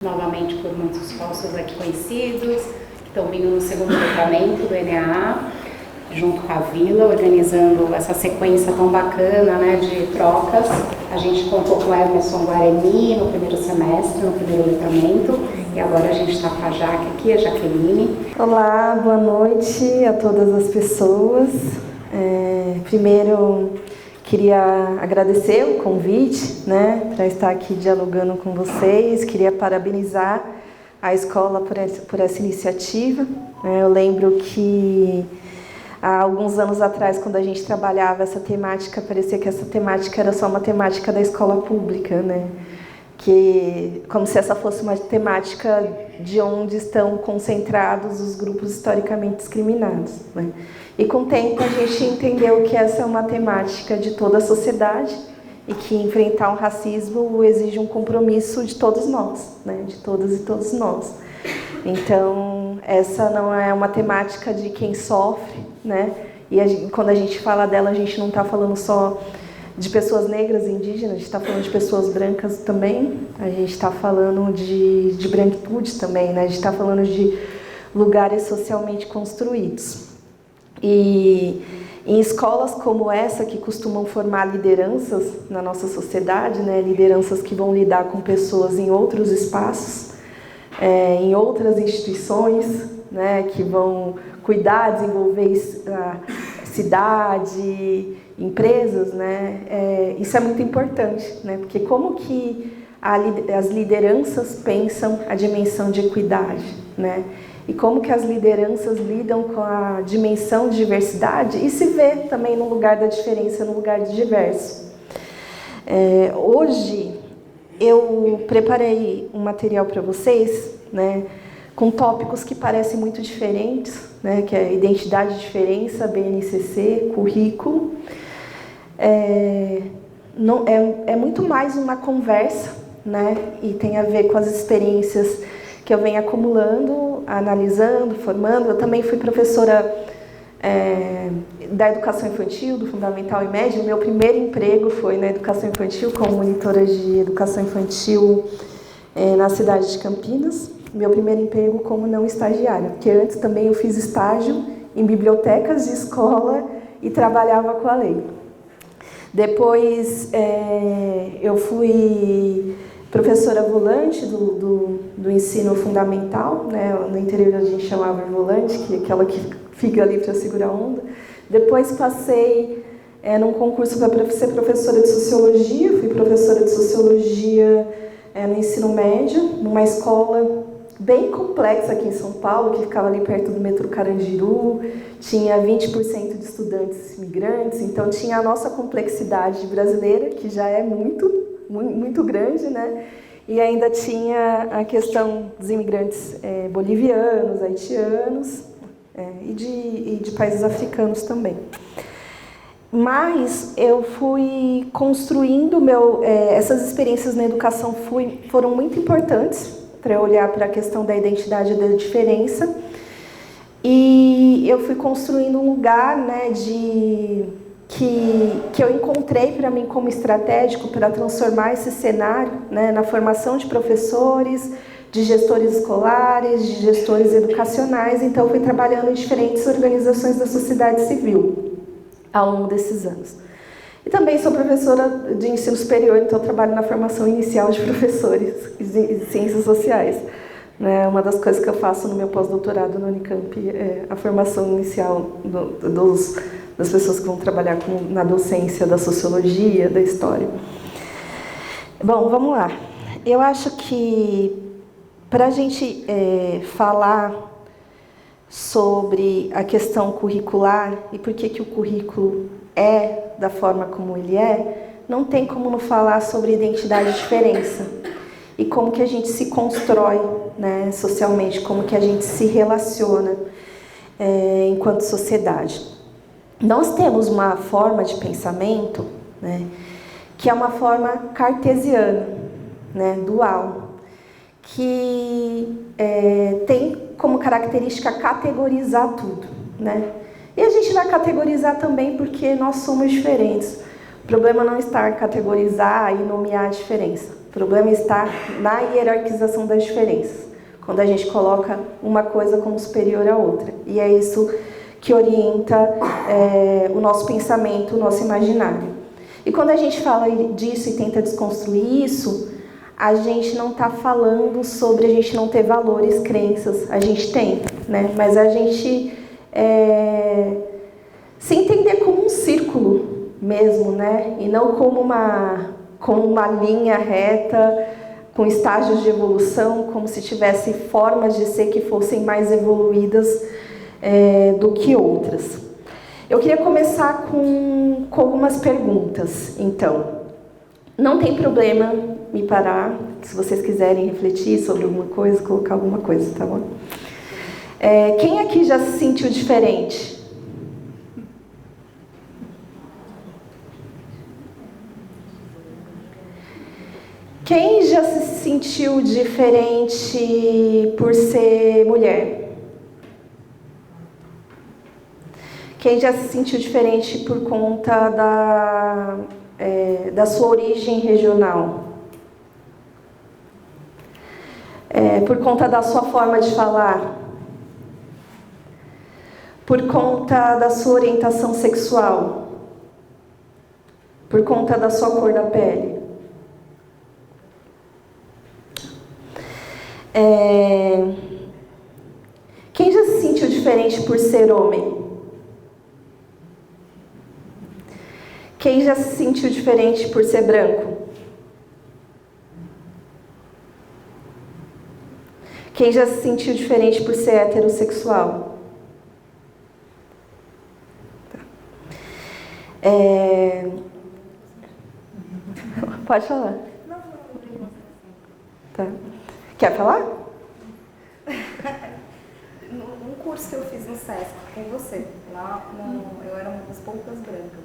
novamente por muitos falsos aqui conhecidos, que estão vindo no segundo letramento do ENEA, junto com a Vila, organizando essa sequência tão bacana, né, de trocas. A gente contou com o Emerson Guarani no primeiro semestre, no primeiro letramento, e agora a gente está com a Jaque aqui, a Jaqueline. Olá, boa noite a todas as pessoas. Primeiro, queria agradecer o convite, né, para estar aqui dialogando com vocês. Queria parabenizar a escola por essa iniciativa. Eu lembro que há alguns anos atrás, quando a gente trabalhava essa temática, parecia que essa temática era só uma temática da escola pública, né? Como se essa fosse uma temática de onde estão concentrados os grupos historicamente discriminados, né? E com o tempo a gente entendeu que essa é uma temática de toda a sociedade e que enfrentar o racismo exige um compromisso de todos nós, né? De todas e todos nós. Então, essa não é uma temática de quem sofre, né? E quando a gente fala dela, a gente não está falando só de pessoas negras e indígenas, a gente está falando de pessoas brancas também, a gente está falando de branquitude também, né? A gente está falando de lugares socialmente construídos. E em escolas como essa, que costumam formar lideranças na nossa sociedade, né? Lideranças que vão lidar com pessoas em outros espaços, em outras instituições, né? Que vão cuidar, desenvolver a cidade, empresas, né? Isso é muito importante, né? Porque como que as lideranças pensam a dimensão de equidade, né? E como que as lideranças lidam com a dimensão de diversidade e se vê também no lugar da diferença, no lugar de diverso. Hoje eu preparei um material para vocês, né? Com tópicos que parecem muito diferentes, né? Que é identidade e diferença, BNCC, currículo. É muito mais uma conversa, né? E tem a ver com as experiências que eu venho acumulando, analisando, formando. Eu também fui professora da educação infantil, do fundamental e médio. O meu primeiro emprego foi na educação infantil, como monitora de educação infantil na cidade de Campinas. Meu primeiro emprego como não estagiária, porque antes também eu fiz estágio em bibliotecas de escola e trabalhava com a lei. Depois eu fui professora volante do ensino fundamental, né? No interior a gente chamava de volante, que é aquela que fica ali para segurar a onda. Depois passei num concurso para ser professora de sociologia, fui professora de sociologia no ensino médio, numa escola bem complexa aqui em São Paulo, que ficava ali perto do metrô Carandiru, tinha 20% de estudantes imigrantes, então tinha a nossa complexidade brasileira, que já é muito grande, né? E ainda tinha a questão dos imigrantes bolivianos, haitianos e de países africanos também. Mas eu fui construindo essas experiências na educação foram muito importantes para eu olhar para a questão da identidade e da diferença. E eu fui construindo um lugar, né, que eu encontrei para mim como estratégico para transformar esse cenário, né, na formação de professores, de gestores escolares, de gestores educacionais. Então, eu fui trabalhando em diferentes organizações da sociedade civil ao longo desses anos. E também sou professora de ensino superior, então eu trabalho na formação inicial de professores de ciências sociais. Uma das coisas que eu faço no meu pós-doutorado no Unicamp é a formação inicial das pessoas que vão trabalhar na docência da sociologia, da história. Bom, vamos lá. Eu acho que para a gente falar sobre a questão curricular e por que o currículo é da forma como ele não tem como não falar sobre identidade e diferença e como que a gente se constrói, né, socialmente, como que a gente se relaciona enquanto sociedade. Nós temos uma forma de pensamento, né, que é uma forma cartesiana, né, dual, que tem como característica categorizar tudo, né? E a gente vai categorizar também porque nós somos diferentes. O problema não está em categorizar e nomear a diferença. O problema está na hierarquização das diferenças, quando a gente coloca uma coisa como superior à outra. E é isso que orienta o nosso pensamento, o nosso imaginário. E quando a gente fala disso e tenta desconstruir isso, a gente não está falando sobre a gente não ter valores, crenças, a gente tem, né? Mas a gente se entender como um círculo mesmo, né? E não como uma linha reta, com estágios de evolução, como se tivesse formas de ser que fossem mais evoluídas do que outras. Eu queria começar com algumas perguntas, então. Não tem problema me parar, se vocês quiserem refletir sobre alguma coisa, colocar alguma coisa, tá bom? Quem aqui já se sentiu diferente? Quem já se sentiu diferente por ser mulher? Quem já se sentiu diferente por conta da sua origem regional? Por conta da sua forma de falar? Por conta da sua orientação sexual? Por conta da sua cor da pele? Quem já se sentiu diferente por ser homem? Quem já se sentiu diferente por ser branco? Quem já se sentiu diferente por ser heterossexual? Pode falar. Tá. Quer falar? Num curso que eu fiz no SESC com você, lá eu era uma das poucas brancas.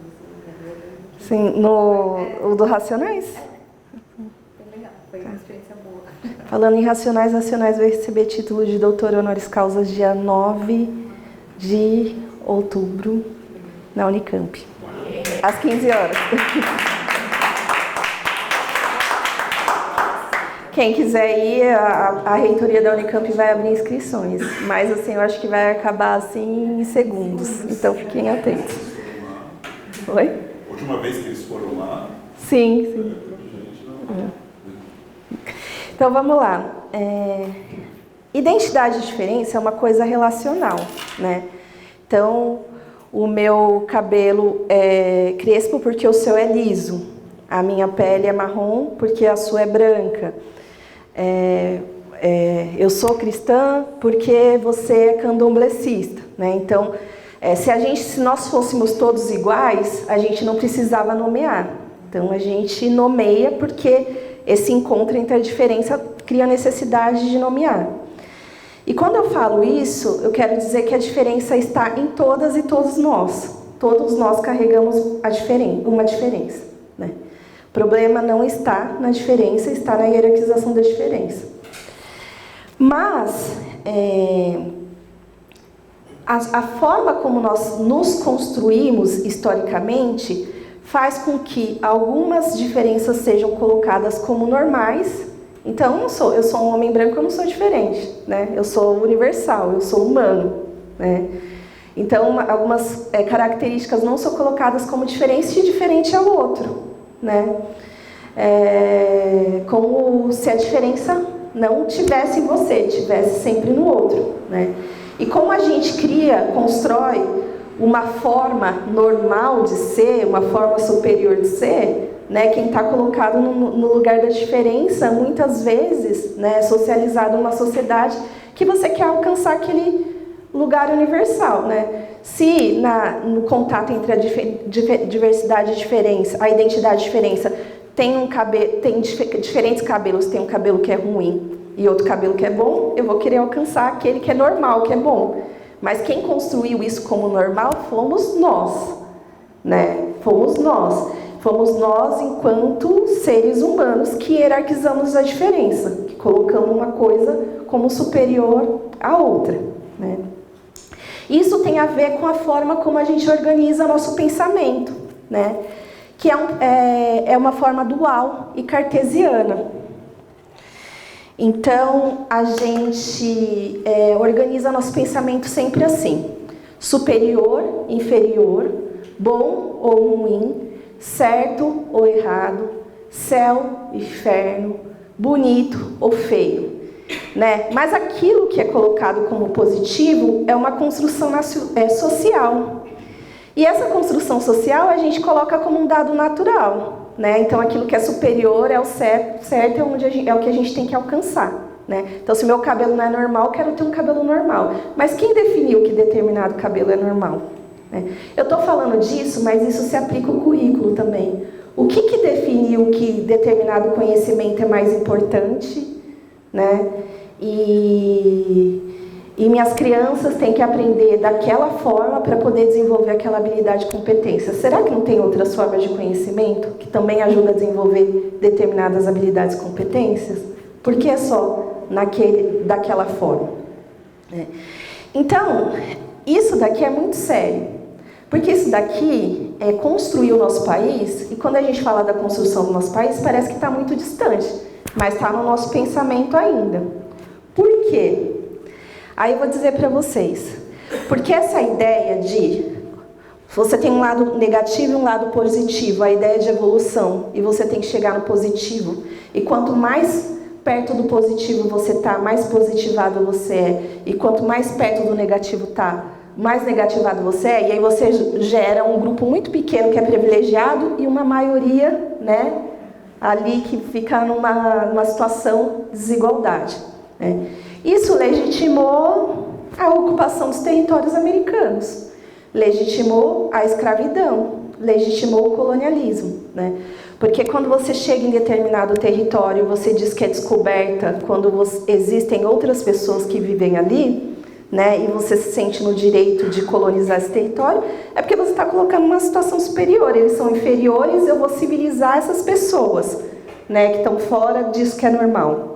Sim, o do Racionais? Foi legal, foi uma experiência boa. Falando em Racionais vai receber título de doutor honoris causa dia 9 de outubro na Unicamp, às 15 horas. Quem quiser ir, a reitoria da Unicamp vai abrir inscrições, mas assim, eu acho que vai acabar assim em segundos, então fiquem atentos. Oi? A última vez que eles foram lá... Sim. Então vamos lá. Identidade e diferença é uma coisa relacional, né? Então, o meu cabelo é crespo porque o seu é liso. A minha pele é marrom porque a sua é branca. Eu sou cristã porque você é candomblessista, né? Então, se nós fôssemos todos iguais, a gente não precisava nomear. Então, a gente nomeia porque esse encontro entre a diferença cria necessidade de nomear. E quando eu falo isso, eu quero dizer que a diferença está em todas e todos nós. Todos nós carregamos uma diferença, né? O problema não está na diferença, está na hierarquização da diferença. Mas a forma como nós nos construímos historicamente faz com que algumas diferenças sejam colocadas como normais. Então, eu sou um homem branco, eu não sou diferente, né? Eu sou universal, eu sou humano, né? Então, algumas características não são colocadas como diferentes e diferente ao outro, né? Como se a diferença não tivesse em você, tivesse sempre no outro, né? E como a gente constrói uma forma normal de ser, uma forma superior de ser, né? Quem está colocado no lugar da diferença, muitas vezes, né, é socializado numa sociedade que você quer alcançar aquele lugar universal, né? Se no contato entre a diversidade e diferença, a identidade e diferença, tem diferentes cabelos, tem um cabelo que é ruim e outro cabelo que é bom, eu vou querer alcançar aquele que é normal, que é bom. Mas quem construiu isso como normal fomos nós, né? Fomos nós enquanto seres humanos que hierarquizamos a diferença, que colocamos uma coisa como superior à outra, né? Isso tem a ver com a forma como a gente organiza nosso pensamento, né? que é uma forma dual e cartesiana. Então, a gente organiza nosso pensamento sempre assim: superior, inferior, bom ou ruim, certo ou errado, céu, inferno, bonito ou feio, né? Mas aquilo que é colocado como positivo é uma construção social. E essa construção social a gente coloca como um dado natural, né? Então aquilo que é superior é o certo é o que a gente tem que alcançar, né? Então se meu cabelo não é normal, eu quero ter um cabelo normal. Mas quem definiu que determinado cabelo é normal, né? Eu estou falando disso, mas isso se aplica ao currículo também. O que definiu que determinado conhecimento é mais importante, né? E minhas crianças têm que aprender daquela forma para poder desenvolver aquela habilidade e competência. Será que não tem outras formas de conhecimento que também ajudam a desenvolver determinadas habilidades e competências? Por que é só daquela forma? Então, isso daqui é muito sério. Porque isso daqui é construir o nosso país, e quando a gente fala da construção do nosso país, parece que está muito distante, mas está no nosso pensamento ainda. Por quê? Aí eu vou dizer para vocês, porque essa ideia de você tem um lado negativo e um lado positivo, a ideia de evolução, e você tem que chegar no positivo, e quanto mais perto do positivo você está, mais positivado você é, e quanto mais perto do negativo está, mais negativado você é, e aí você gera um grupo muito pequeno que é privilegiado e uma maioria, né, ali que fica numa situação de desigualdade, né? Isso legitimou a ocupação dos territórios americanos, legitimou a escravidão, legitimou o colonialismo, né? Porque quando você chega em determinado território, você diz que é descoberta, quando existem outras pessoas que vivem ali, né, e você se sente no direito de colonizar esse território, é porque você está colocando uma situação superior. Eles são inferiores, eu vou civilizar essas pessoas, né, que estão fora disso que é normal.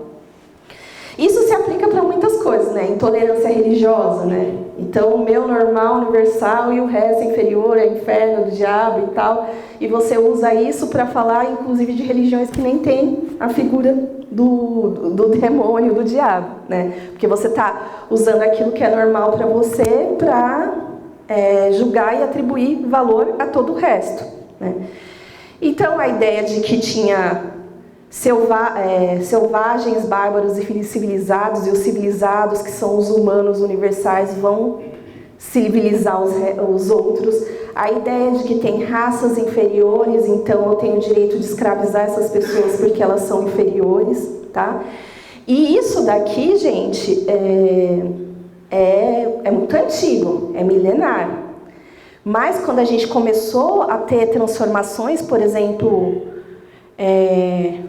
Isso se aplica para muitas coisas, né? Intolerância religiosa, né? Então, o meu normal, universal, e o resto é inferior, é inferno, do diabo e tal. E você usa isso para falar, inclusive, de religiões que nem tem a figura do demônio, do diabo, né? Porque você está usando aquilo que é normal para você para julgar e atribuir valor a todo o resto, né? Então, a ideia de que tinha selvagens, bárbaros e civilizados, e os civilizados, que são os humanos universais, vão civilizar os outros. A ideia de que tem raças inferiores, então eu tenho o direito de escravizar essas pessoas porque elas são inferiores, tá? E isso daqui, gente, é muito antigo, é milenar. Mas quando a gente começou a ter transformações, por exemplo,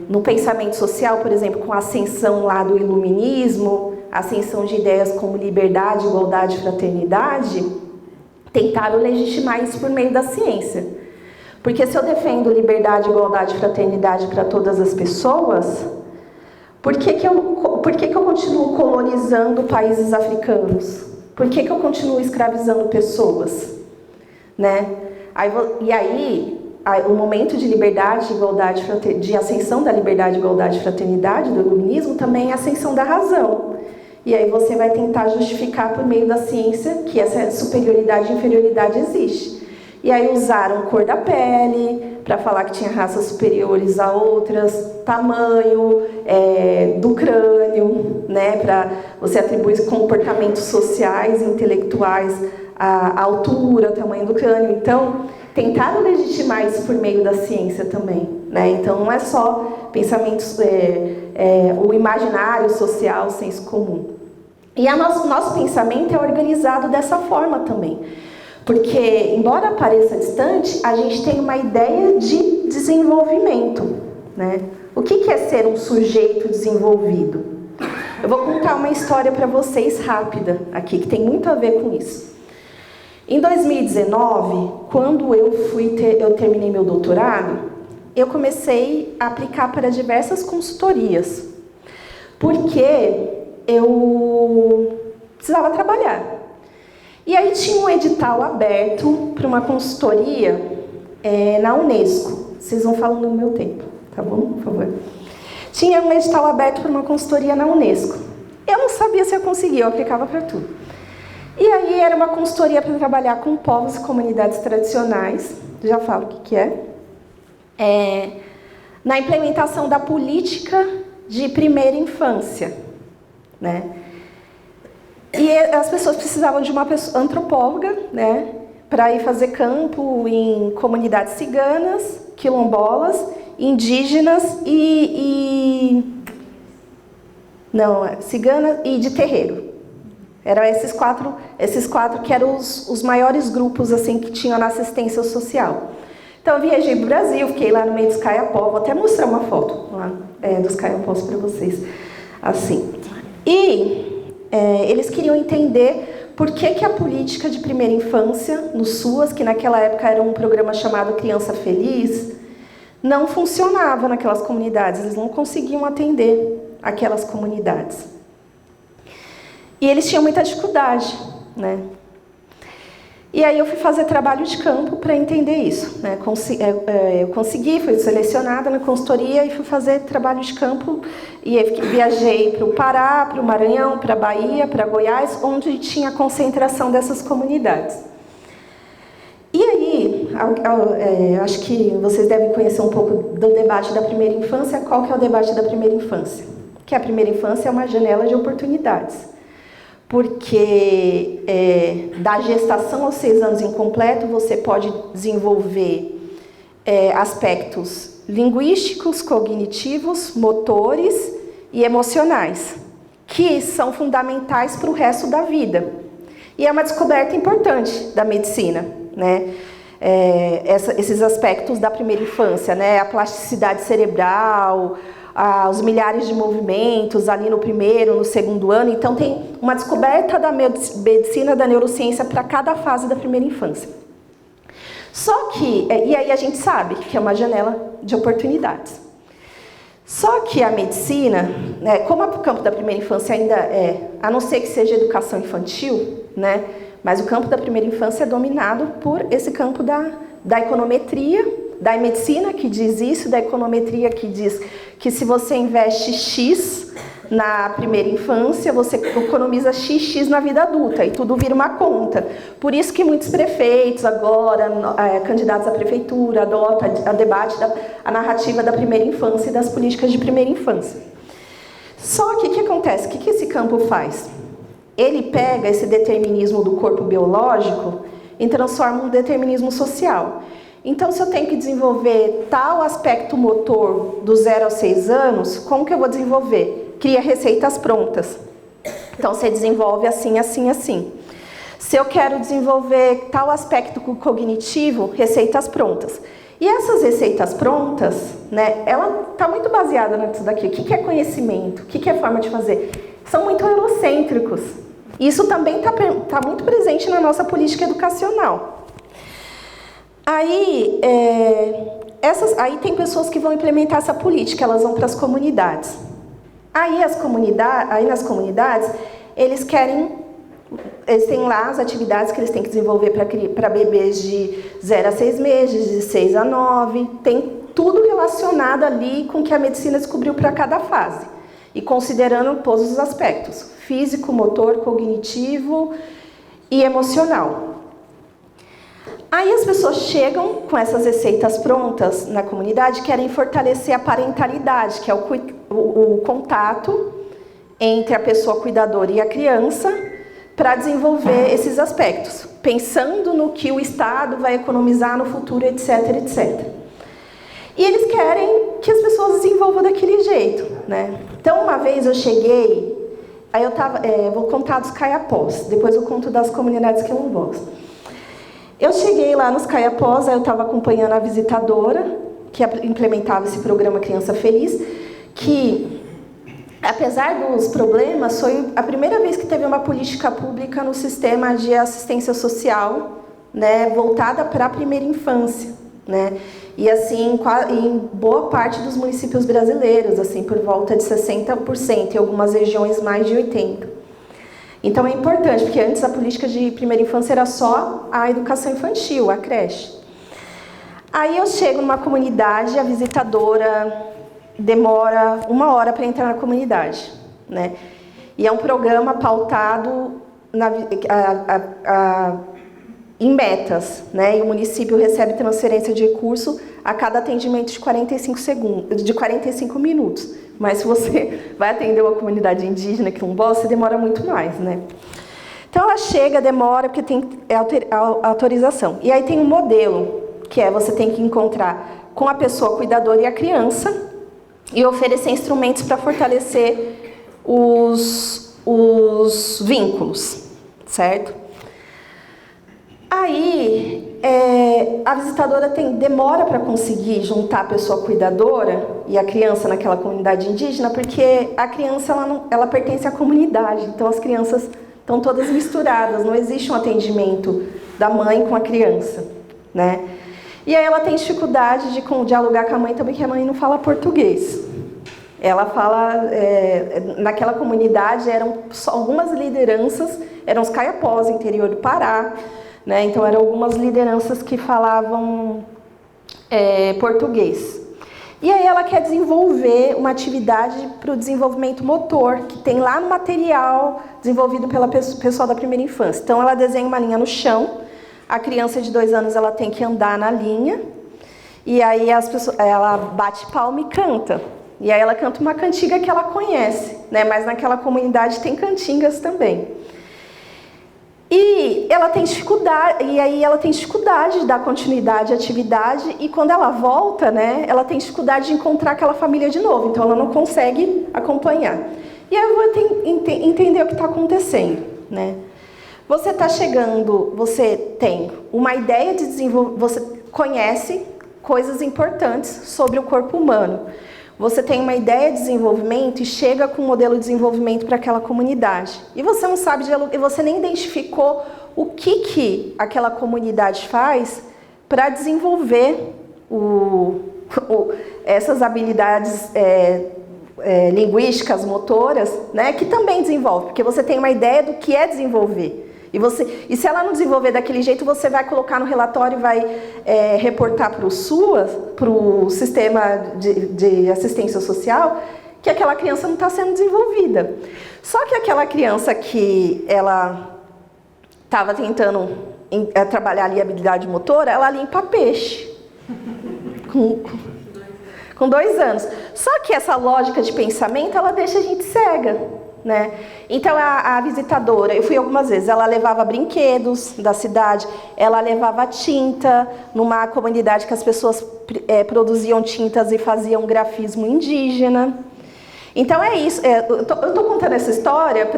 no pensamento social, por exemplo, com a ascensão lá do iluminismo, a ascensão de ideias como liberdade, igualdade e fraternidade, tentaram legitimar isso por meio da ciência. Porque se eu defendo liberdade, igualdade e fraternidade para todas as pessoas, por que eu continuo colonizando países africanos? Por que eu continuo escravizando pessoas? Né? O momento de liberdade, igualdade, de ascensão da liberdade, igualdade e fraternidade, do iluminismo, também é a ascensão da razão. E aí você vai tentar justificar por meio da ciência que essa superioridade e inferioridade existe. E aí usaram cor da pele para falar que tinha raças superiores a outras, tamanho do crânio, né, para você atribuir comportamentos sociais e intelectuais à altura, tamanho do crânio. Então, tentaram legitimar isso por meio da ciência também, né? Então, não é só pensamentos, o imaginário social, o senso comum. E nosso pensamento é organizado dessa forma também. Porque, embora pareça distante, a gente tem uma ideia de desenvolvimento, né? O que é ser um sujeito desenvolvido? Eu vou contar uma história para vocês rápida aqui, que tem muito a ver com isso. Em 2019, quando eu terminei meu doutorado, eu comecei a aplicar para diversas consultorias, porque eu precisava trabalhar. E aí tinha um edital aberto para uma consultoria na Unesco. Vocês vão falando no meu tempo, tá bom? Por favor. Tinha um edital aberto para uma consultoria na Unesco. Eu não sabia se eu conseguia, eu aplicava para tudo. E aí era uma consultoria para trabalhar com povos e comunidades tradicionais, já falo o que é, na implementação da política de primeira infância, né? E as pessoas precisavam de uma antropóloga, né, para ir fazer campo em comunidades ciganas, quilombolas, indígenas ciganas e de terreiro. Eram esses quatro que eram os maiores grupos assim que tinham na assistência social. Então eu viajei para o Brasil, fiquei lá no meio dos Caiapó, vou até mostrar uma foto lá, dos Caiapós para vocês, assim. E eles queriam entender por que a política de primeira infância no SUAS, que naquela época era um programa chamado Criança Feliz, não funcionava naquelas comunidades, eles não conseguiam atender aquelas comunidades. E eles tinham muita dificuldade, né? E aí eu fui fazer trabalho de campo para entender isso, né? Eu consegui, fui selecionada na consultoria e fui fazer trabalho de campo e viajei para o Pará, para o Maranhão, para a Bahia, para Goiás, onde tinha concentração dessas comunidades. E aí, acho que vocês devem conhecer um pouco do debate da primeira infância. Qual que é o debate da primeira infância? Que a primeira infância é uma janela de oportunidades. Porque da gestação aos 6 anos incompleto, você pode desenvolver aspectos linguísticos, cognitivos, motores e emocionais, que são fundamentais para o resto da vida. E é uma descoberta importante da medicina, né? Esses aspectos da primeira infância, né? A plasticidade cerebral, os milhares de movimentos ali no primeiro, no segundo ano. Então tem uma descoberta da medicina, da neurociência para cada fase da primeira infância. Só que, e aí a gente sabe que é uma janela de oportunidades. Só que a medicina, né, como o campo da primeira infância ainda a não ser que seja educação infantil, né, mas o campo da primeira infância é dominado por esse campo da econometria, da medicina que diz isso, da econometria que diz que se você investe X na primeira infância, você economiza XX na vida adulta e tudo vira uma conta. Por isso que muitos prefeitos agora, candidatos à prefeitura, adotam a narrativa da primeira infância e das políticas de primeira infância. Só que o que acontece? O que esse campo faz? Ele pega esse determinismo do corpo biológico e transforma em um determinismo social. Então, se eu tenho que desenvolver tal aspecto motor do 0 aos 6 anos, como que eu vou desenvolver? Cria receitas prontas. Então, você desenvolve assim, assim, assim. Se eu quero desenvolver tal aspecto cognitivo, receitas prontas. E essas receitas prontas, né, ela está muito baseada nisso daqui. O que é conhecimento? O que é forma de fazer? São muito eurocêntricos. Isso também está muito presente na nossa política educacional. Aí tem pessoas que vão implementar essa política, elas vão para as comunidades. Aí nas comunidades, eles têm lá as atividades que eles têm que desenvolver para bebês de 0 a 6 meses, de 6 a 9, tem tudo relacionado ali com o que a medicina descobriu para cada fase. E considerando todos os aspectos, físico, motor, cognitivo e emocional. Aí as pessoas chegam com essas receitas prontas na comunidade, querem fortalecer a parentalidade, que é o contato entre a pessoa cuidadora e a criança, para desenvolver esses aspectos, pensando no que o Estado vai economizar no futuro, etc, etc. E eles querem que as pessoas desenvolvam daquele jeito, né? Então, uma vez eu cheguei, aí vou contar dos Caiapós, depois eu conto das comunidades quilombolas. Eu cheguei lá nos Caiapós, aí eu estava acompanhando a visitadora, que implementava esse programa Criança Feliz, que, apesar dos problemas, foi a primeira vez que teve uma política pública no sistema de assistência social, né, voltada para a primeira infância, né? E assim, em boa parte dos municípios brasileiros, assim, por volta de 60%, em algumas regiões mais de 80%. Então é importante, porque antes a política de primeira infância era só a educação infantil, a creche. Aí eu chego numa comunidade, a visitadora demora 1 hora para entrar na comunidade, né? E é um programa pautado em metas, né? E o município recebe transferência de recurso a cada atendimento de 45 minutos. Mas se você vai atender uma comunidade indígena quilombola, você demora muito mais, né? Então ela chega, demora, porque tem autorização. E aí tem um modelo, que é você tem que encontrar com a pessoa cuidadora e a criança e oferecer instrumentos para fortalecer os vínculos, certo? Aí, a visitadora demora para conseguir juntar a pessoa cuidadora e a criança naquela comunidade indígena, porque a criança ela pertence à comunidade, então as crianças estão todas misturadas, não existe um atendimento da mãe com a criança, né? E aí ela tem dificuldade de dialogar com a mãe também, porque a mãe não fala português. Ela fala, naquela comunidade eram só algumas lideranças, eram os caiapós, interior do Pará, né? Então eram algumas lideranças que falavam português. E aí ela quer desenvolver uma atividade para o desenvolvimento motor, que tem lá no material desenvolvido pela pessoal da primeira infância. Então ela desenha uma linha no chão, a criança de 2 anos ela tem que andar na linha, e aí ela bate palma e canta. E aí ela canta uma cantiga que ela conhece, né? Mas naquela comunidade tem cantigas também. E ela tem dificuldade de dar continuidade à atividade, e quando ela volta, né, ela tem dificuldade de encontrar aquela família de novo, então ela não consegue acompanhar. E aí eu vou entender o que está acontecendo, né? Você está chegando, você tem uma ideia de desenvolver, você conhece coisas importantes sobre o corpo humano. Você tem uma ideia de desenvolvimento e chega com um modelo de desenvolvimento para aquela comunidade. E você não sabe, e você nem identificou o que aquela comunidade faz para desenvolver essas habilidades linguísticas, motoras, né, que também desenvolve, porque você tem uma ideia do que é desenvolver. E se ela não desenvolver daquele jeito, você vai colocar no relatório e vai reportar para o sistema de assistência social, que aquela criança não está sendo desenvolvida. Só que aquela criança que ela estava tentando trabalhar ali a habilidade motora, ela limpa peixe. Com 2 anos. Só que essa lógica de pensamento, ela deixa a gente cega, né? Então a visitadora, eu fui algumas vezes, ela levava brinquedos da cidade, ela levava tinta numa comunidade que as pessoas produziam tintas e faziam grafismo indígena. Então é isso, eu tô contando essa história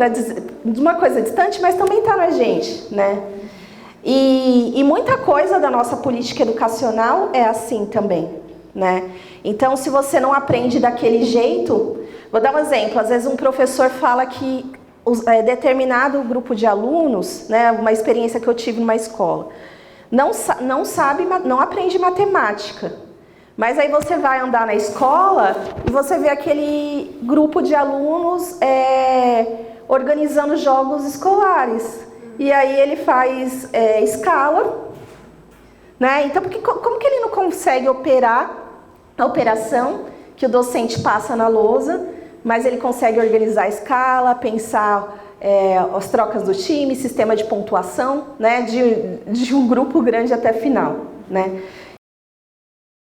de uma coisa distante, mas também está na gente, né? E muita coisa da nossa política educacional é assim também, né? Então, se você não aprende daquele jeito, vou dar um exemplo, às vezes um professor fala que determinado grupo de alunos, né, uma experiência que eu tive numa escola, não aprende matemática. Mas aí você vai andar na escola e você vê aquele grupo de alunos organizando jogos escolares. E aí ele faz escala, né? Então, como que ele não consegue operar a operação que o docente passa na lousa, mas ele consegue organizar a escala, pensar as trocas do time, sistema de pontuação, né, de um grupo grande até final, né?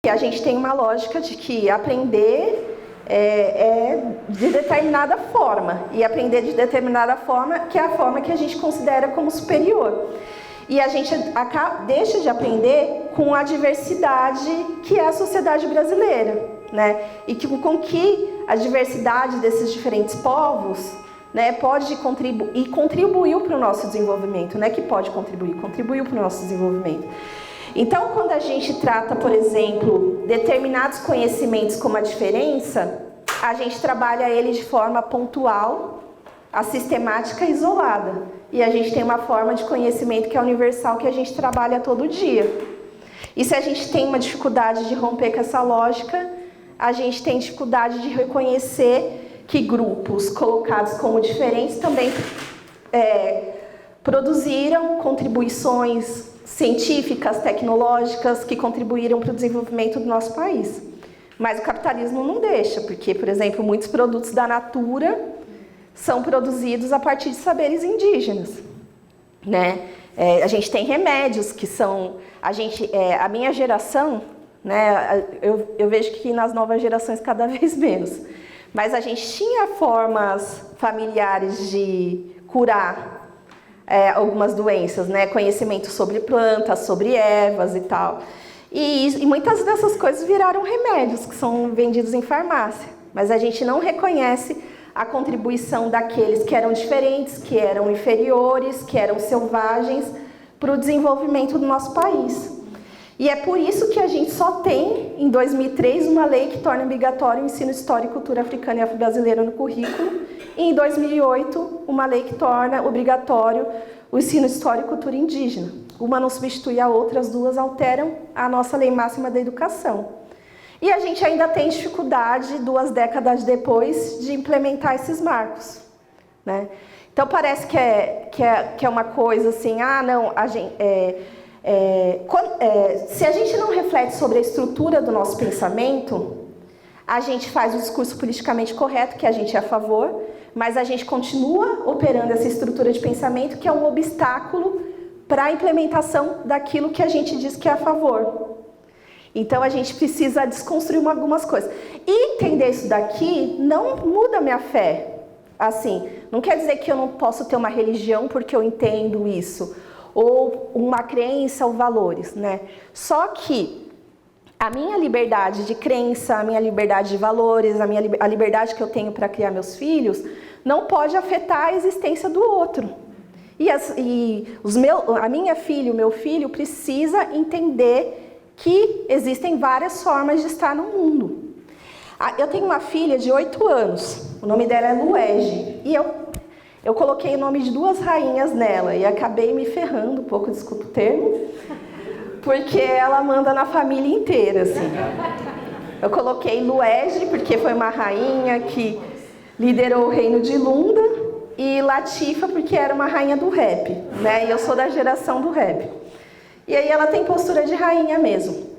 E a gente tem uma lógica de que aprender de determinada forma, e aprender de determinada forma, que é a forma que a gente considera como superior. E a gente deixa de aprender com a diversidade que é a sociedade brasileira, né? E com que a diversidade desses diferentes povos, né, pode contribuir, e contribuiu para o nosso desenvolvimento, né? Que pode contribuiu para o nosso desenvolvimento. Então, quando a gente trata, por exemplo, determinados conhecimentos como a diferença, a gente trabalha ele de forma pontual, a sistemática isolada. E a gente tem uma forma de conhecimento que é universal, que a gente trabalha todo dia. E se a gente tem uma dificuldade de romper com essa lógica, a gente tem dificuldade de reconhecer que grupos colocados como diferentes também produziram contribuições científicas, tecnológicas, que contribuíram para o desenvolvimento do nosso país. Mas o capitalismo não deixa, porque, por exemplo, muitos produtos da Natura são produzidos a partir de saberes indígenas, né? A gente tem remédios que são... a minha geração, né, eu vejo que nas novas gerações cada vez menos, mas a gente tinha formas familiares de curar algumas doenças, né? Conhecimento sobre plantas, sobre ervas e tal. E muitas dessas coisas viraram remédios que são vendidos em farmácia. Mas a gente não reconhece a contribuição daqueles que eram diferentes, que eram inferiores, que eram selvagens para o desenvolvimento do nosso país. E é por isso que a gente só tem, em 2003, uma lei que torna obrigatório o ensino história e cultura africana e afro-brasileira no currículo, e em 2008, uma lei que torna obrigatório o ensino história e cultura indígena. Uma não substitui a outra, as duas alteram a nossa lei máxima da educação. E a gente ainda tem dificuldade, 2 décadas depois, de implementar esses marcos, né? Então parece que é uma coisa assim, não, se a gente não reflete sobre a estrutura do nosso pensamento, a gente faz o discurso politicamente correto, que a gente é a favor, mas a gente continua operando essa estrutura de pensamento, que é um obstáculo para a implementação daquilo que a gente diz que é a favor. Então a gente precisa desconstruir algumas coisas. E entender isso daqui não muda a minha fé. Assim, não quer dizer que eu não posso ter uma religião porque eu entendo isso, ou uma crença ou valores, né? Só que a minha liberdade de crença, a minha liberdade de valores, a liberdade que eu tenho para criar meus filhos, não pode afetar a existência do outro. A minha filha, o meu filho, precisa entender que existem várias formas de estar no mundo. Eu tenho uma filha de 8 anos, o nome dela é Luege, e eu coloquei o nome de 2 rainhas nela, e acabei me ferrando um pouco, desculpa o termo, porque ela manda na família inteira, assim. Eu coloquei Luege, porque foi uma rainha que liderou o reino de Lunda, e Latifa, porque era uma rainha do rap, né? E eu sou da geração do rap. E aí ela tem postura de rainha mesmo.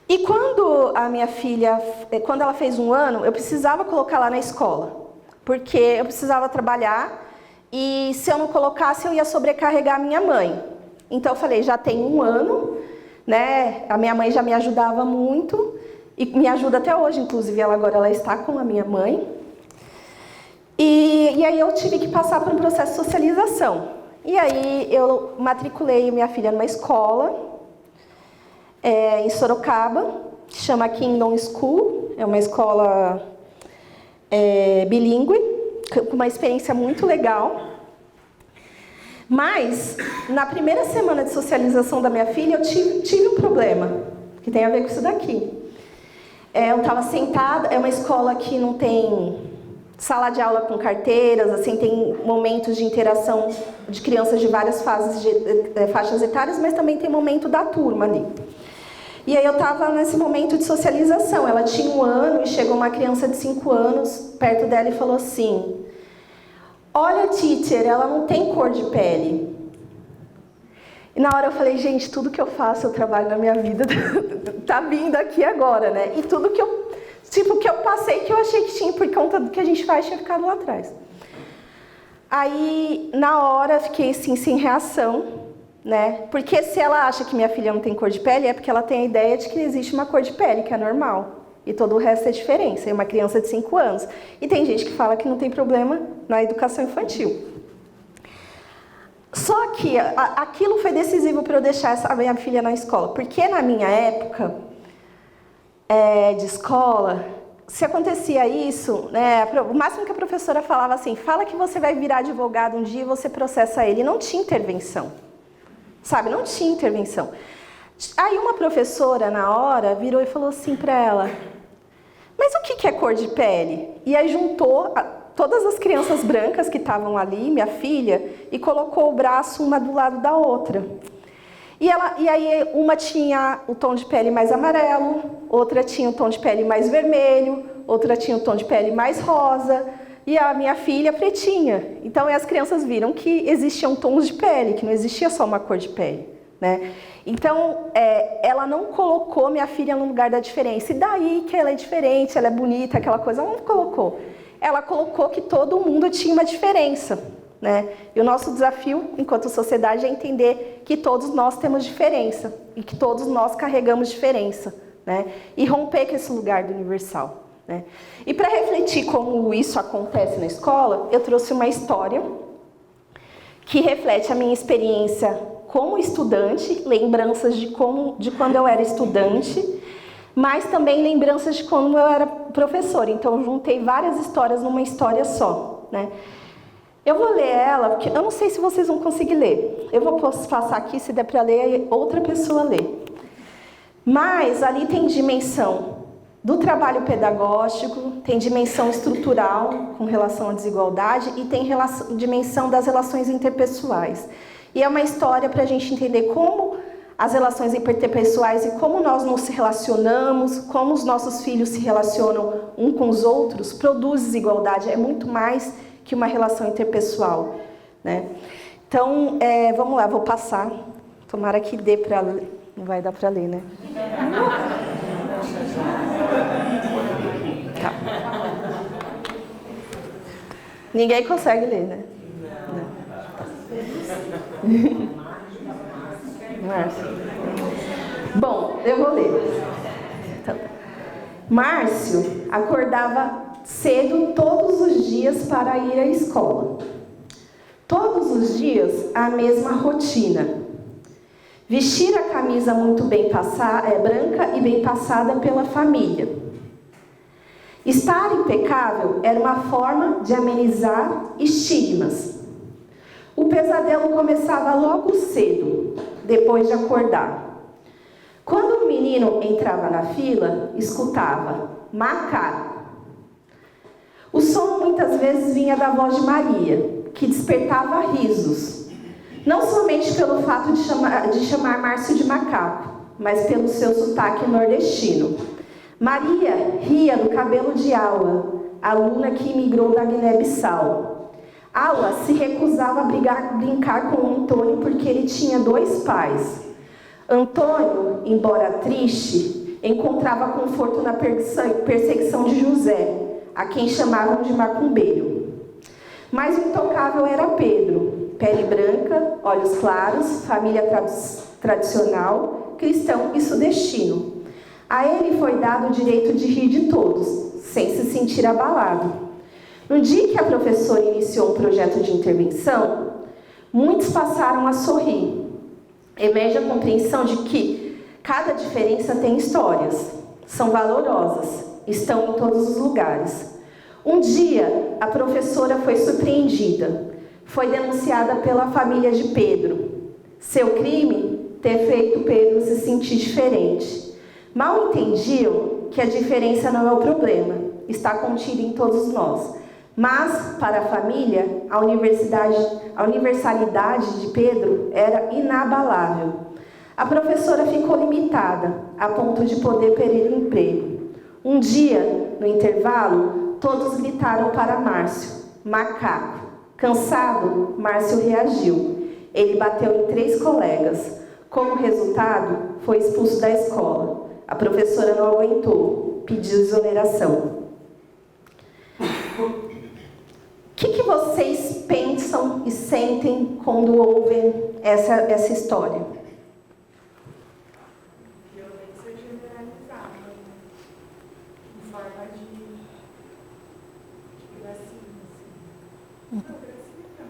E quando a minha filha, quando ela fez 1 ano, eu precisava colocá-la na escola, porque eu precisava trabalhar, e se eu não colocasse, eu ia sobrecarregar a minha mãe. Então eu falei, já tem 1 ano, né? A minha mãe já me ajudava muito, e me ajuda até hoje, inclusive agora ela está com a minha mãe. E aí eu tive que passar por um processo de socialização. E aí eu matriculei minha filha numa escola em Sorocaba, que chama Kingdom School, é uma escola bilíngue, com uma experiência muito legal. Mas, na primeira semana de socialização da minha filha, eu tive um problema, que tem a ver com isso daqui. Eu estava sentada, é uma escola que não tem sala de aula com carteiras, assim, tem momentos de interação de crianças de várias faixas etárias, mas também tem momento da turma ali. E aí eu estava nesse momento de socialização, ela tinha 1 ano e chegou uma criança de 5 anos perto dela e falou assim, olha, teacher, ela não tem cor de pele. E na hora eu falei, gente, tudo que eu faço, eu trabalho na minha vida, tá vindo aqui agora, né? E tudo que eu passei, que eu achei que tinha, por conta do que a gente faz, tinha ficado lá atrás. Aí, na hora, fiquei assim, sem reação, né? Porque se ela acha que minha filha não tem cor de pele, é porque ela tem a ideia de que existe uma cor de pele, que é normal. E todo o resto é diferença. É uma criança de 5 anos. E tem gente que fala que não tem problema na educação infantil. Só que aquilo foi decisivo para eu deixar a minha filha na escola. Porque na minha época de escola, se acontecia isso, né, o máximo que a professora falava assim, fala que você vai virar advogado um dia e você processa ele. Não tinha intervenção. Sabe, não tinha intervenção. Aí uma professora, na hora, virou e falou assim para ela, mas o que é cor de pele? E aí juntou todas as crianças brancas que estavam ali, minha filha, e colocou o braço uma do lado da outra. E aí uma tinha o tom de pele mais amarelo, outra tinha o tom de pele mais vermelho, outra tinha o tom de pele mais rosa, e a minha filha pretinha. Então as crianças viram que existiam tons de pele, que não existia só uma cor de pele, né? Então ela não colocou minha filha no lugar da diferença. E daí que ela é diferente, ela é bonita, aquela coisa, ela não colocou. Ela colocou que todo mundo tinha uma diferença, né? E o nosso desafio, enquanto sociedade, é entender que todos nós temos diferença e que todos nós carregamos diferença, né? E romper com esse lugar do universal, né? E para refletir como isso acontece na escola, eu trouxe uma história que reflete a minha experiência como estudante, lembranças de quando eu era estudante, mas também lembranças de quando eu era professora. Então, eu juntei várias histórias numa história só, né? Eu vou ler ela, porque eu não sei se vocês vão conseguir ler. Eu vou passar aqui, se der para ler, outra pessoa lê. Mas ali tem dimensão do trabalho pedagógico, tem dimensão estrutural com relação à desigualdade e tem dimensão das relações interpessoais. E é uma história para a gente entender como as relações interpessoais e como nós nos relacionamos, como os nossos filhos se relacionam um com os outros, produz desigualdade. É muito mais que uma relação interpessoal, né? Então, vamos lá, vou passar. Tomara que dê para ler. Não vai dar para ler, né? Tá. Ninguém consegue ler, né? Márcio. Bom, eu vou ler. Então, Márcio acordava cedo todos os dias para ir à escola. Todos os dias a mesma rotina. Vestir a camisa muito bem branca e bem passada pela família. Estar impecável era uma forma de amenizar estigmas. O pesadelo começava logo cedo, depois de acordar. Quando o menino entrava na fila, escutava macaco. O som muitas vezes vinha da voz de Maria, que despertava risos, não somente pelo fato de chamar Márcio de macaco, mas pelo seu sotaque nordestino. Maria ria do cabelo de Aula, aluna que imigrou da Guiné-Bissau. Aula se recusava a brincar com Antônio porque ele tinha 2 pais. Antônio, embora triste, encontrava conforto na perseguição de José, a quem chamavam de macumbeiro. Mas o intocável era Pedro, pele branca, olhos claros, família tradicional, cristão e sudestino. A ele foi dado o direito de rir de todos, sem se sentir abalado. No dia que a professora iniciou um projeto de intervenção, muitos passaram a sorrir. Emerge a compreensão de que cada diferença tem histórias, são valorosas, estão em todos os lugares. Um dia, a professora foi surpreendida. Foi denunciada pela família de Pedro. Seu crime? Ter feito Pedro se sentir diferente. Mal entendiam que a diferença não é o problema, está contida em todos nós. Mas, para a família, a universalidade de Pedro era inabalável. A professora ficou limitada, a ponto de poder perder o emprego. Um dia, no intervalo, todos gritaram para Márcio, macaco. Cansado, Márcio reagiu. Ele bateu em 3 colegas. Como resultado, foi expulso da escola. A professora não aguentou, pediu exoneração. O que vocês pensam e sentem quando ouvem essa história? Violência generalizada, em forma de gracinha, assim. Não, gracinha não.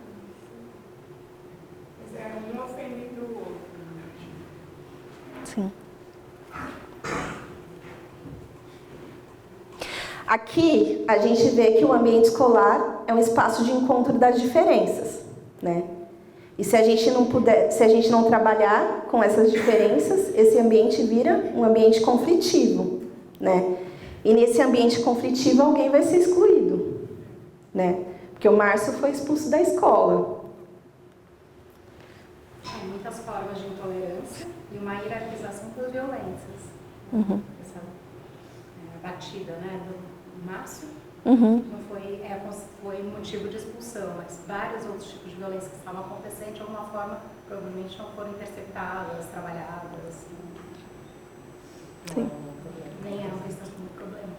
Mas é um ofendendo o outro. Sim. Aqui, a gente vê que o ambiente escolar é um espaço de encontro das diferenças, né? E se a gente não trabalhar com essas diferenças, esse ambiente vira um ambiente conflitivo, né? E nesse ambiente conflitivo, alguém vai ser excluído, né? Porque o Márcio foi expulso da escola. Há muitas formas de intolerância e uma hierarquização por violências. Uhum. Essa batida, né, do Márcio Não foi motivo de expulsão, mas vários outros tipos de violência que estavam acontecendo de alguma forma provavelmente não foram interceptadas, trabalhadas. Sim. Nem eram vistas como problema.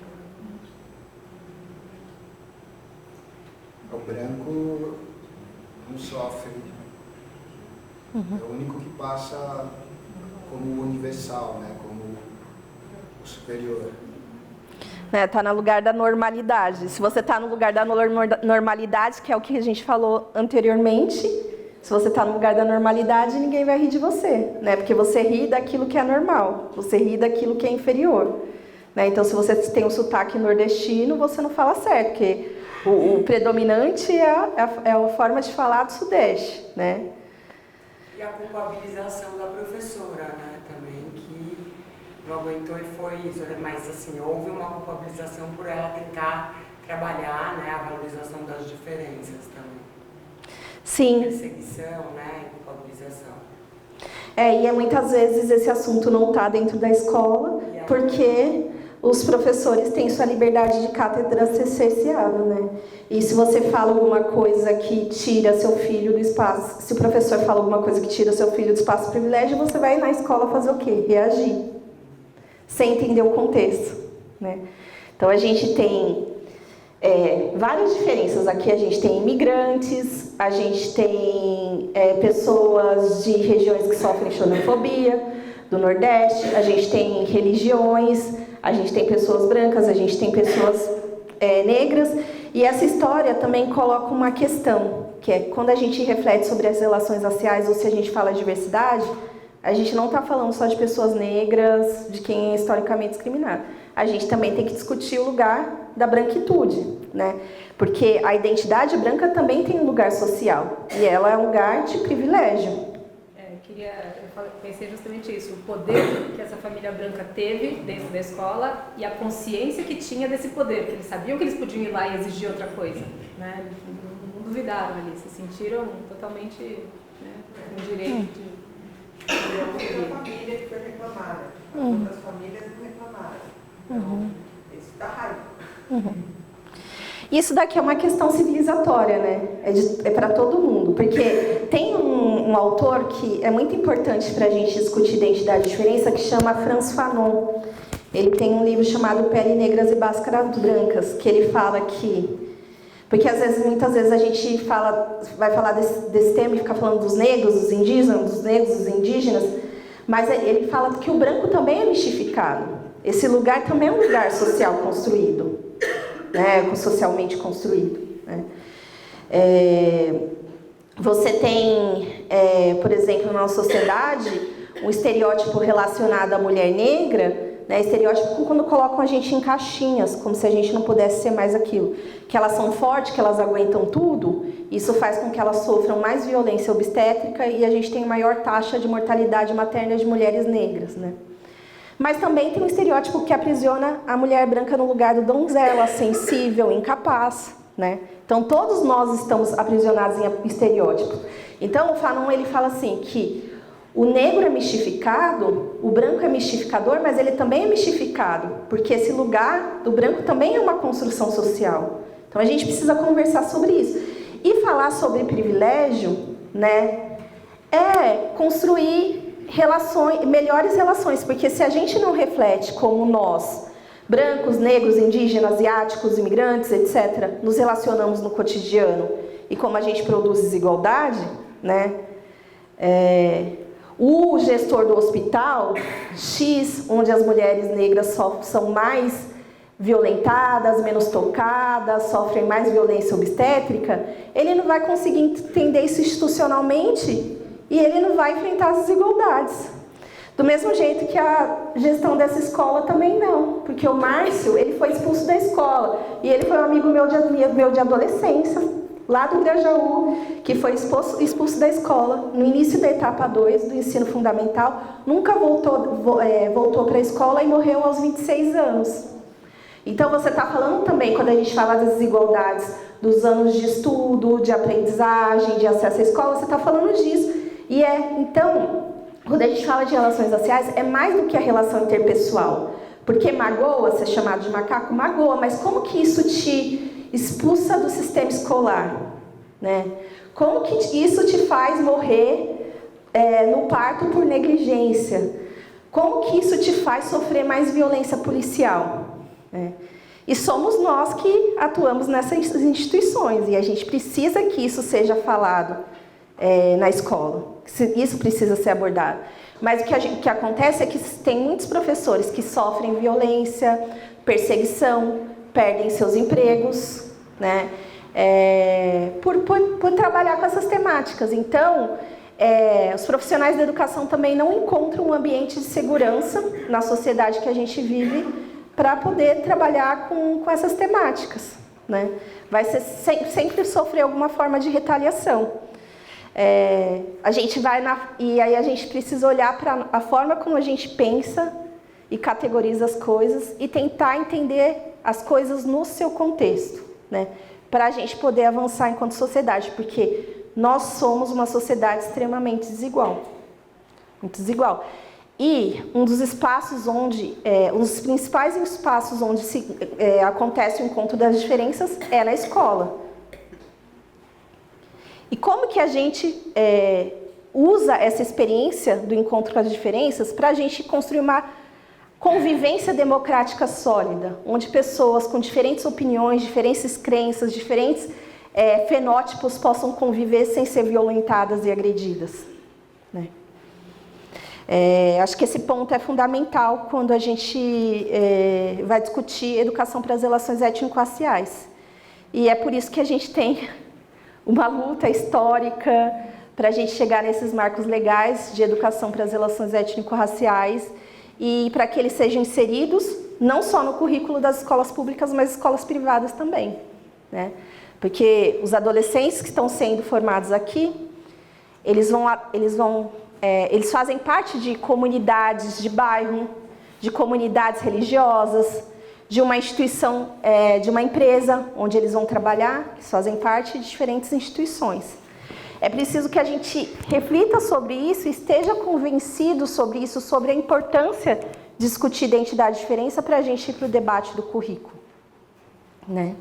O branco não sofre. É o único que passa como universal, né? Como o superior. Tá no lugar da normalidade. Se você está no lugar da normalidade, que é o que a gente falou anteriormente, se você está no lugar da normalidade, ninguém vai rir de você, né? Porque você ri daquilo que é normal, você ri daquilo que é inferior, né? Então, se você tem um sotaque nordestino, você não fala certo, porque o predominante é a forma de falar do Sudeste, né? E a culpabilização da professora, né, também, que não aguentou e foi isso, mas assim, houve uma culpabilização por ela tentar trabalhar, né, a valorização das diferenças também. Sim. Perseguição, né, e culpabilização. E muitas vezes esse assunto não está dentro da escola, porque os professores têm sua liberdade de cátedra cerceada, né? E se você fala alguma coisa que tira seu filho do espaço, se o professor fala alguma coisa que tira seu filho do espaço privilégio, você vai na escola fazer o quê? Reagir, sem entender o contexto, né? Então a gente tem várias diferenças aqui. A gente tem imigrantes, a gente tem pessoas de regiões que sofrem xenofobia, do Nordeste, a gente tem religiões, a gente tem pessoas brancas, a gente tem pessoas negras. E essa história também coloca uma questão, que é quando a gente reflete sobre as relações raciais, ou se a gente fala de diversidade, a gente não está falando só de pessoas negras, de quem é historicamente discriminado. A gente também tem que discutir o lugar da branquitude, né? Porque a identidade branca também tem um lugar social, e ela é um lugar de privilégio. Eu pensei justamente isso, o poder que essa família branca teve dentro da escola e a consciência que tinha desse poder, que eles sabiam que eles podiam ir lá e exigir outra coisa, né? Não duvidaram ali, se sentiram totalmente, né, com direito de... Teve uma família que foi reclamada, outras famílias não reclamaram. Então, isso dá raiva. Isso daqui é uma questão civilizatória, né? É para todo mundo. Porque tem um autor que é muito importante para a gente discutir identidade e diferença, que chama Frantz Fanon. Ele tem um livro chamado Pele Negras e Máscaras Brancas, que ele fala que... Porque muitas vezes a gente vai falar desse tema e fica falando dos negros, dos indígenas, mas ele fala que o branco também é mistificado. Esse lugar também é um lugar social construído, né? Socialmente construído, né? Você tem, por exemplo, na nossa sociedade, um estereótipo relacionado à mulher negra, né? Estereótipo quando colocam a gente em caixinhas, como se a gente não pudesse ser mais aquilo. Que elas são fortes, que elas aguentam tudo, isso faz com que elas sofram mais violência obstétrica e a gente tem maior taxa de mortalidade materna de mulheres negras, né? Mas também tem um estereótipo que aprisiona a mulher branca no lugar do donzela, sensível, incapaz, né? Então todos nós estamos aprisionados em estereótipos. Então o Fanon, ele fala assim que o negro é mistificado, o branco é mistificador, mas ele também é mistificado, porque esse lugar do branco também é uma construção social. Então a gente precisa conversar sobre isso. E falar sobre privilégio, né, é construir melhores relações, porque se a gente não reflete como nós, brancos, negros, indígenas, asiáticos, imigrantes, etc., nos relacionamos no cotidiano e como a gente produz desigualdade, né, o gestor do hospital X, onde as mulheres negras são mais violentadas, menos tocadas, sofrem mais violência obstétrica, ele não vai conseguir entender isso institucionalmente e ele não vai enfrentar as desigualdades. Do mesmo jeito que a gestão dessa escola também não, porque o Márcio, ele foi expulso da escola e ele foi um amigo meu de adolescência, lá do Grajaú, que foi expulso da escola no início da etapa 2 do ensino fundamental, nunca voltou para a escola e morreu aos 26 anos. Então você está falando também, quando a gente fala das desigualdades dos anos de estudo, de aprendizagem, de acesso à escola, você está falando disso. Então, quando a gente fala de relações raciais, é mais do que a relação interpessoal. Porque magoa ser chamado de macaco? Magoa, mas como que isso te expulsa do sistema escolar? Né? Como que isso te faz morrer no parto por negligência? Como que isso te faz sofrer mais violência policial? Né? E somos nós que atuamos nessas instituições, e a gente precisa que isso seja falado na escola. Isso precisa ser abordado. Mas o que acontece é que tem muitos professores que sofrem violência, perseguição, perdem seus empregos, né? Por trabalhar com essas temáticas. Então, os profissionais da educação também não encontram um ambiente de segurança na sociedade que a gente vive para poder trabalhar com essas temáticas, né? Vai sempre sofrer alguma forma de retaliação. A gente e aí a gente precisa olhar para a forma como a gente pensa e categoriza as coisas e tentar entender as coisas no seu contexto, né? Para a gente poder avançar enquanto sociedade, porque nós somos uma sociedade extremamente desigual, muito desigual. E um dos espaços onde, um dos principais espaços onde acontece o encontro das diferenças é na escola. E como que a gente usa essa experiência do encontro com as diferenças para a gente construir uma convivência democrática sólida, onde pessoas com diferentes opiniões, diferentes crenças, diferentes fenótipos possam conviver sem ser violentadas e agredidas, né? Acho que esse ponto é fundamental quando a gente vai discutir educação para as relações étnico-raciais. E é por isso que a gente tem uma luta histórica para a gente chegar nesses marcos legais de educação para as relações étnico-raciais e para que eles sejam inseridos não só no currículo das escolas públicas, mas escolas privadas também, né? Porque os adolescentes que estão sendo formados aqui, eles fazem parte de comunidades de bairro, de comunidades religiosas, de uma instituição, de uma empresa onde eles vão trabalhar, eles fazem parte de diferentes instituições. É preciso que a gente reflita sobre isso e esteja convencido sobre isso, sobre a importância de discutir identidade e diferença para a gente ir para o debate do currículo, né?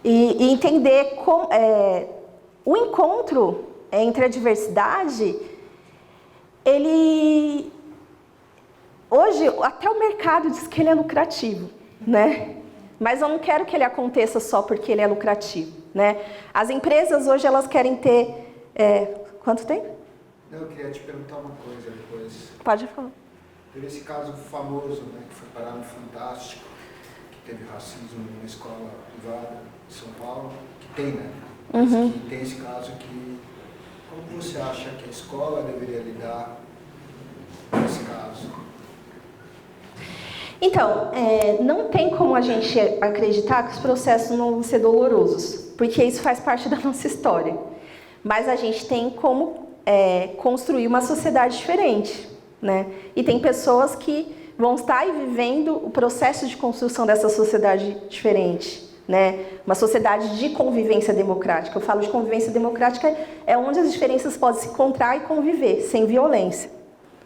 E entender como o encontro entre a diversidade, hoje até o mercado diz que ele é lucrativo, né? Mas eu não quero que ele aconteça só porque ele é lucrativo, né? As empresas hoje elas querem ter quanto tempo? Eu queria te perguntar uma coisa depois. Pode falar. Teve esse caso famoso, né, que foi parar no Fantástico, que teve racismo numa escola privada de São Paulo, que tem, né? Uhum. Que tem esse caso que... Como você acha que a escola deveria lidar com esse caso? Então, não tem como a gente acreditar que os processos não vão ser dolorosos, porque isso faz parte da nossa história. Mas a gente tem como construir uma sociedade diferente, né? E tem pessoas que vão estar aí vivendo o processo de construção dessa sociedade diferente, né? Uma sociedade de convivência democrática. Eu falo de convivência democrática é onde as diferenças podem se encontrar e conviver, sem violência,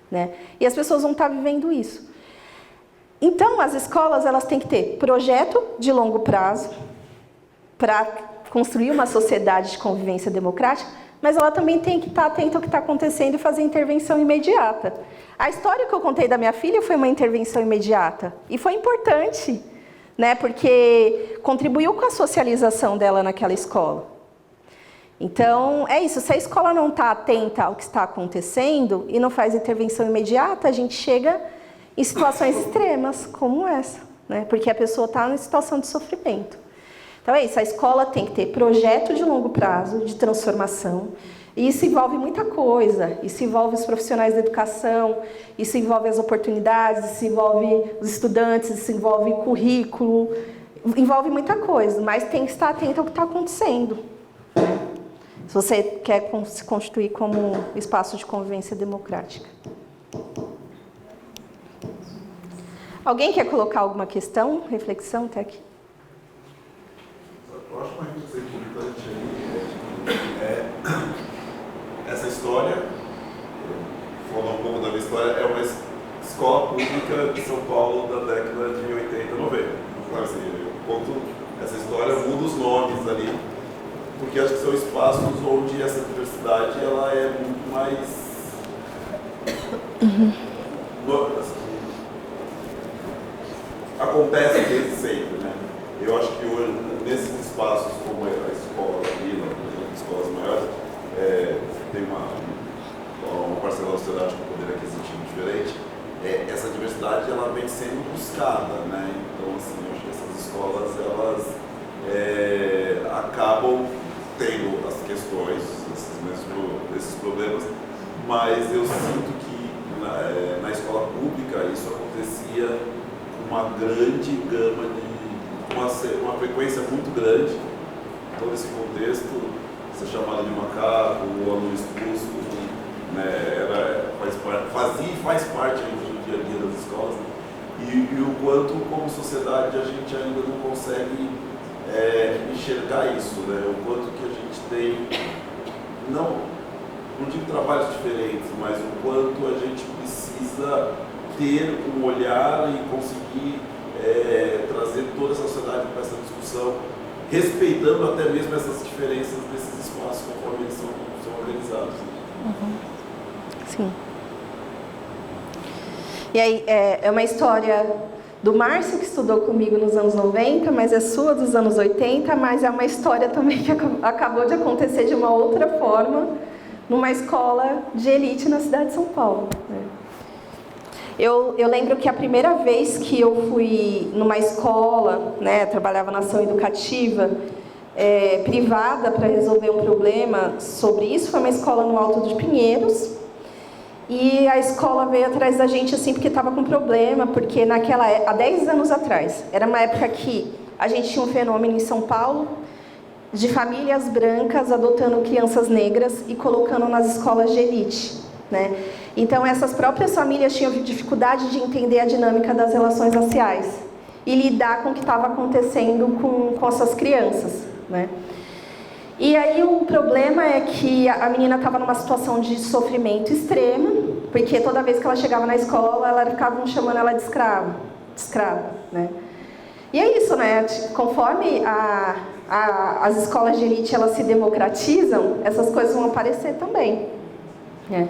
né? E as pessoas vão estar vivendo isso. Então, as escolas elas têm que ter projeto de longo prazo para construir uma sociedade de convivência democrática, mas ela também tem que estar atenta ao que está acontecendo e fazer intervenção imediata. A história que eu contei da minha filha foi uma intervenção imediata e foi importante, né, porque contribuiu com a socialização dela naquela escola. Então, é isso, se a escola não está atenta ao que está acontecendo e não faz intervenção imediata, a gente chega em situações extremas como essa, né? Porque a pessoa está em situação de sofrimento. Então é isso, a escola tem que ter projeto de longo prazo, de transformação, e isso envolve muita coisa, isso envolve os profissionais da educação, isso envolve as oportunidades, isso envolve os estudantes, isso envolve currículo, envolve muita coisa, mas tem que estar atento ao que está acontecendo, né? Se você quer se constituir como espaço de convivência democrática. Alguém quer colocar alguma questão, reflexão até aqui? Eu acho uma coisa importante aí, essa história, falando um pouco da minha história, é uma escola pública de São Paulo da década de 80, 90. Claro, assim, eu conto essa história, muda os nomes ali, porque acho que são espaços onde essa diversidade ela é muito mais... Acontece desde sempre, né? Eu acho que hoje, nesses espaços como a escola aqui, nas escolas maiores, tem uma parcela da sociedade com poder aquisitivo diferente, essa diversidade ela vem sendo buscada, né? Então, assim, eu acho que essas escolas, elas acabam tendo as questões, esses problemas, mas eu sinto que na escola pública isso acontecia com uma grande gama uma frequência muito grande. Todo esse contexto, ser chamado de macaco, o aluno expulso, né, fazia e faz parte do dia a dia das escolas, né? E o quanto, como sociedade, a gente ainda não consegue enxergar isso, né? O quanto que a gente tem, não digo trabalhos diferentes, mas o quanto a gente precisa ter um olhar e conseguir trazer toda a sociedade para essa discussão, respeitando até mesmo essas diferenças desses espaços conforme eles são organizados. Sim. E aí, é uma história do Márcio, que estudou comigo nos anos 90, mas é sua dos anos 80, mas é uma história também que acabou de acontecer de uma outra forma, numa escola de elite na cidade de São Paulo, né? Eu lembro que a primeira vez que eu fui numa escola, né, trabalhava na ação educativa privada para resolver um problema sobre isso, foi uma escola no Alto de Pinheiros, e a escola veio atrás da gente assim porque estava com problema, porque há 10 anos atrás, era uma época que a gente tinha um fenômeno em São Paulo de famílias brancas adotando crianças negras e colocando nas escolas de elite, né? Então, essas próprias famílias tinham dificuldade de entender a dinâmica das relações raciais e lidar com o que estava acontecendo com essas crianças, né? E aí o problema é que a menina estava numa situação de sofrimento extremo, porque toda vez que ela chegava na escola, ficavam chamando ela de escrava, né? E é isso, né? Conforme as escolas de elite elas se democratizam, essas coisas vão aparecer também, né?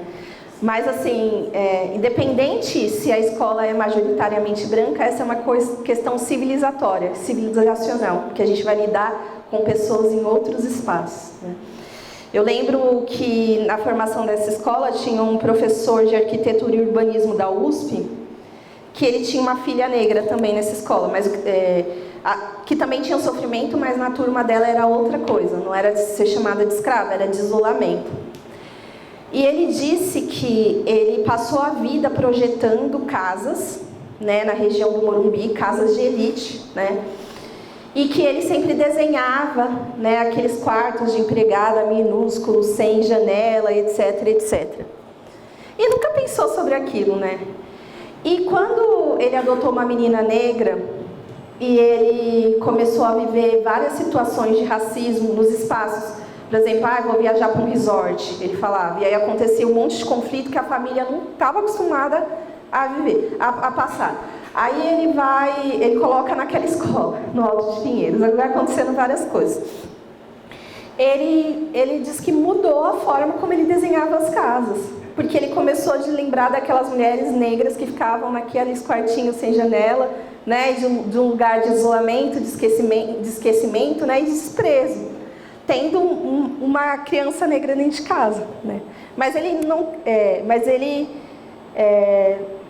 Mas, assim, independente se a escola é majoritariamente branca, essa é uma questão civilizacional, porque a gente vai lidar com pessoas em outros espaços, né? Eu lembro que na formação dessa escola tinha um professor de arquitetura e urbanismo da USP, que ele tinha uma filha negra também nessa escola, mas que também tinha sofrimento, mas na turma dela era outra coisa, não era de ser chamada de escrava, era de isolamento. E ele disse que ele passou a vida projetando casas, né, na região do Morumbi, casas de elite, né, e que ele sempre desenhava, né, aqueles quartos de empregada minúsculos, sem janela, etc, etc. E nunca pensou sobre aquilo, né? E quando ele adotou uma menina negra e ele começou a viver várias situações de racismo nos espaços, por exemplo, vou viajar para um resort, ele falava, e aí acontecia um monte de conflito que a família não estava acostumada a viver, a passar. Aí ele coloca naquela escola, no Alto de Pinheiros, vai acontecendo várias coisas. Ele diz que mudou a forma como ele desenhava as casas, porque ele começou a lembrar daquelas mulheres negras que ficavam naqueles quartinhos sem janela, né, de um lugar de isolamento, de esquecimento, né, e de desprezo, tendo uma criança negra dentro de casa, né? Mas ele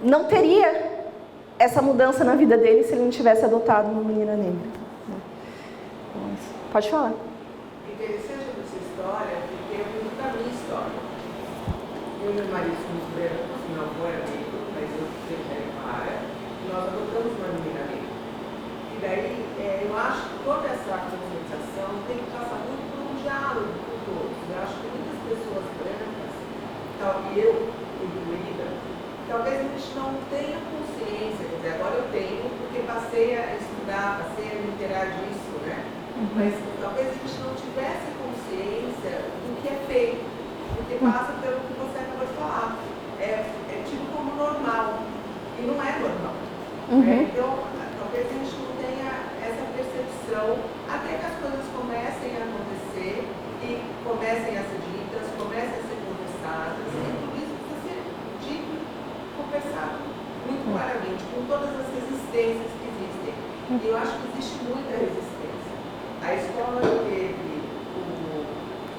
não teria essa mudança na vida dele se ele não tivesse adotado uma menina negra, né? Pode falar. Interessante essa história, porque eu muito da minha história. Eu e meu marido somos brancos, meu avô era negro, mas eu sempre para, e nós adotamos uma menina negra. E daí, eu acho que toda essa conscientização tem que passar muito por um diálogo com todos. Eu acho que muitas pessoas brancas, e eu incluída, talvez a gente não tenha consciência, quer dizer, agora eu tenho, porque passei a estudar, passei a me inteirar disso, né? Mas talvez a gente não tivesse consciência do que é feito, porque passa pelo que você acabou de falar. É tido como normal. E não é resistências que existem. E eu acho que existe muita resistência. A escola teve o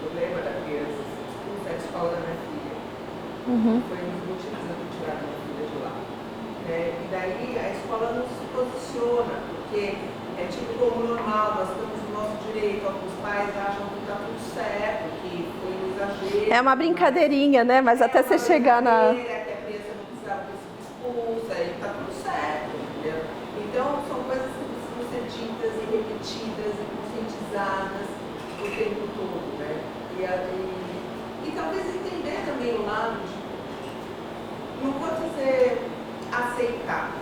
problema da criança, a escola da minha filha. Foi um dos motivos de eu tirar minha filha de lá. E daí a escola não se posiciona, porque é tipo como normal, nós estamos no nosso direito, alguns pais acham que está tudo certo, que foi um exagero. É uma brincadeirinha, né? Mas até você chegar na... Que a criança não precisava ter sido expulsa, e está tudo certo, entendeu? Então, são coisas que precisam ser ditas e repetidas e conscientizadas o tempo todo, né? E talvez entender também o lado de, não vou dizer aceitar,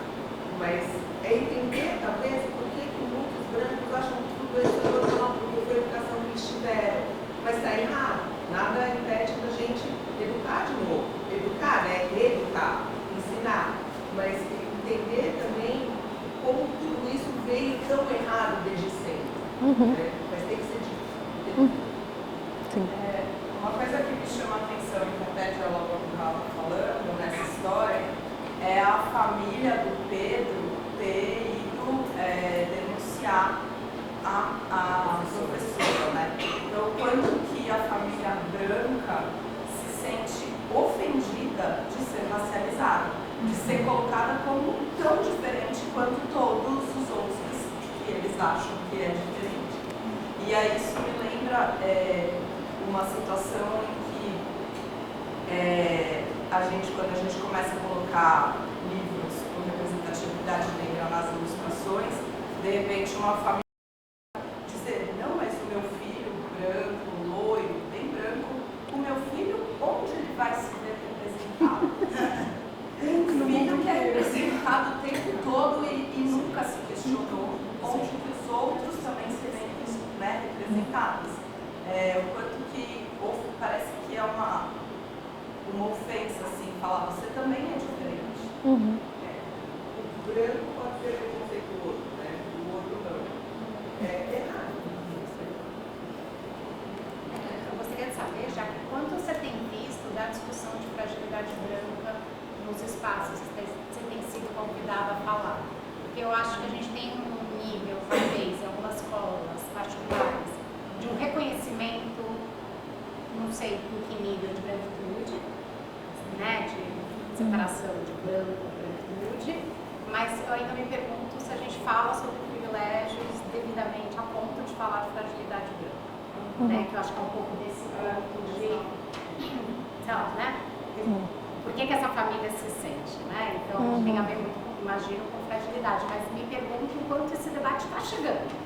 mas é entender, talvez, por que muitos brancos acham que tudo isso é normal, porque foi a educação que eles tiveram. Mas está errado. Nada impede da gente educar de novo. Educar, né? Reeducar, ensinar. Mas entender também como tudo isso veio tão errado desde sempre. Né? Mas tem que ser dito. Uma coisa que me chama a atenção, que até já logo estava falando nessa história, é a família do Pedro ter ido denunciar a professora, né? Então, quanto que a família branca se sente ofendida de ser racializada, de ser colocada como tão diferente quanto todos os outros que eles acham que é diferente. E aí isso me lembra uma situação em que quando a gente começa a colocar livros com representatividade negra nas ilustrações, de repente uma família dizer, não, mas o meu filho branco, loiro, bem branco, o meu filho, onde ele vai se ver representado? Um filho que é representado o tempo todo e nunca se questionou onde que os outros também se veem, né, representados. O quanto que parece que é uma ofensa, assim, falar, você também é diferente. O branco pode ser preconceituoso, né? O outro não. É errado. Eu gostaria de saber, já que quanto você tem visto da discussão de fragilidade branca nos espaços que você tem sido convidado a falar? Porque eu acho que a gente tem um nível, talvez, em algumas escolas particulares, de um reconhecimento, não sei em que nível de branquitude, né, de separação de branco e branquitude, mas eu ainda me pergunto se a gente fala sobre privilégios devidamente a ponto de falar de fragilidade branca, né, que eu acho que é um pouco desse ponto de... Então, né? Por que essa família se sente, né? Então, tem a ver muito, imagino, com fragilidade, mas me pergunto o quanto esse debate está chegando.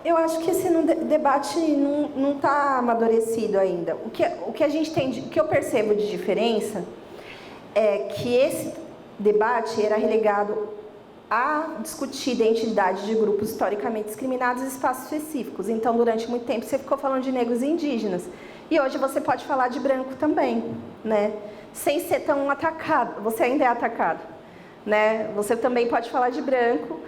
Eu acho que esse debate não está amadurecido ainda. O que a gente tem, o que eu percebo de diferença é que esse debate era relegado a discutir identidade de grupos historicamente discriminados em espaços específicos. Então, durante muito tempo, você ficou falando de negros e indígenas. E hoje você pode falar de branco também, né? Sem ser tão atacado. Você ainda é atacado, né? Você também pode falar de branco.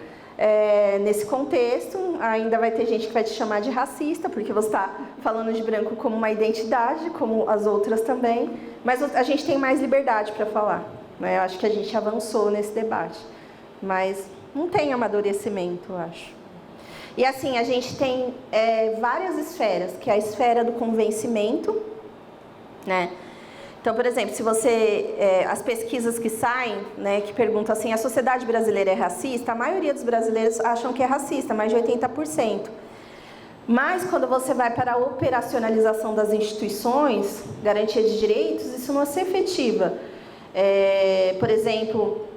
Nesse contexto, ainda vai ter gente que vai te chamar de racista, porque você está falando de branco como uma identidade, como as outras também, mas a gente tem mais liberdade para falar, né? Eu acho que a gente avançou nesse debate, mas não tem amadurecimento, eu acho. E assim, a gente tem várias esferas, que é a esfera do convencimento, né? Então, por exemplo, se você, as pesquisas que saem, né, que perguntam assim, a sociedade brasileira é racista? A maioria dos brasileiros acham que é racista, mais de 80%. Mas quando você vai para a operacionalização das instituições, garantia de direitos, isso não é efetiva. Por exemplo,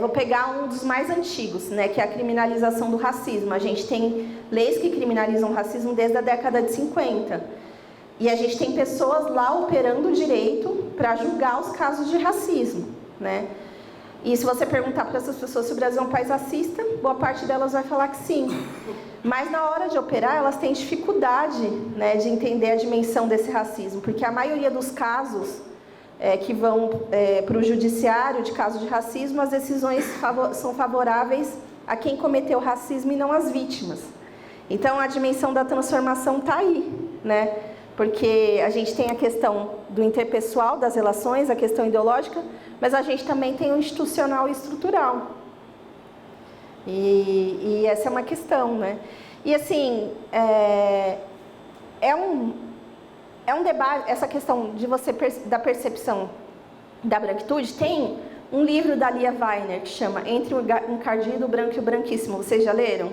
vou pegar um dos mais antigos, né, que é a criminalização do racismo. A gente tem leis que criminalizam o racismo desde a década de 50. E a gente tem pessoas lá operando o direito para julgar os casos de racismo, né? E se você perguntar para essas pessoas se o Brasil é um país racista, boa parte delas vai falar que sim. Mas na hora de operar, elas têm dificuldade, né, de entender a dimensão desse racismo, porque a maioria dos casos que vão para o judiciário de casos de racismo, as decisões são favoráveis a quem cometeu o racismo e não às vítimas. Então a dimensão da transformação está aí, né? Porque a gente tem a questão do interpessoal, das relações, a questão ideológica, mas a gente também tem o institucional e estrutural, E essa é uma questão, né? E assim, é um debate, essa questão de da percepção da branquitude. Tem um livro da Lia Weiner que chama Entre o Encardido, o Branco e o Branquíssimo. Vocês já leram?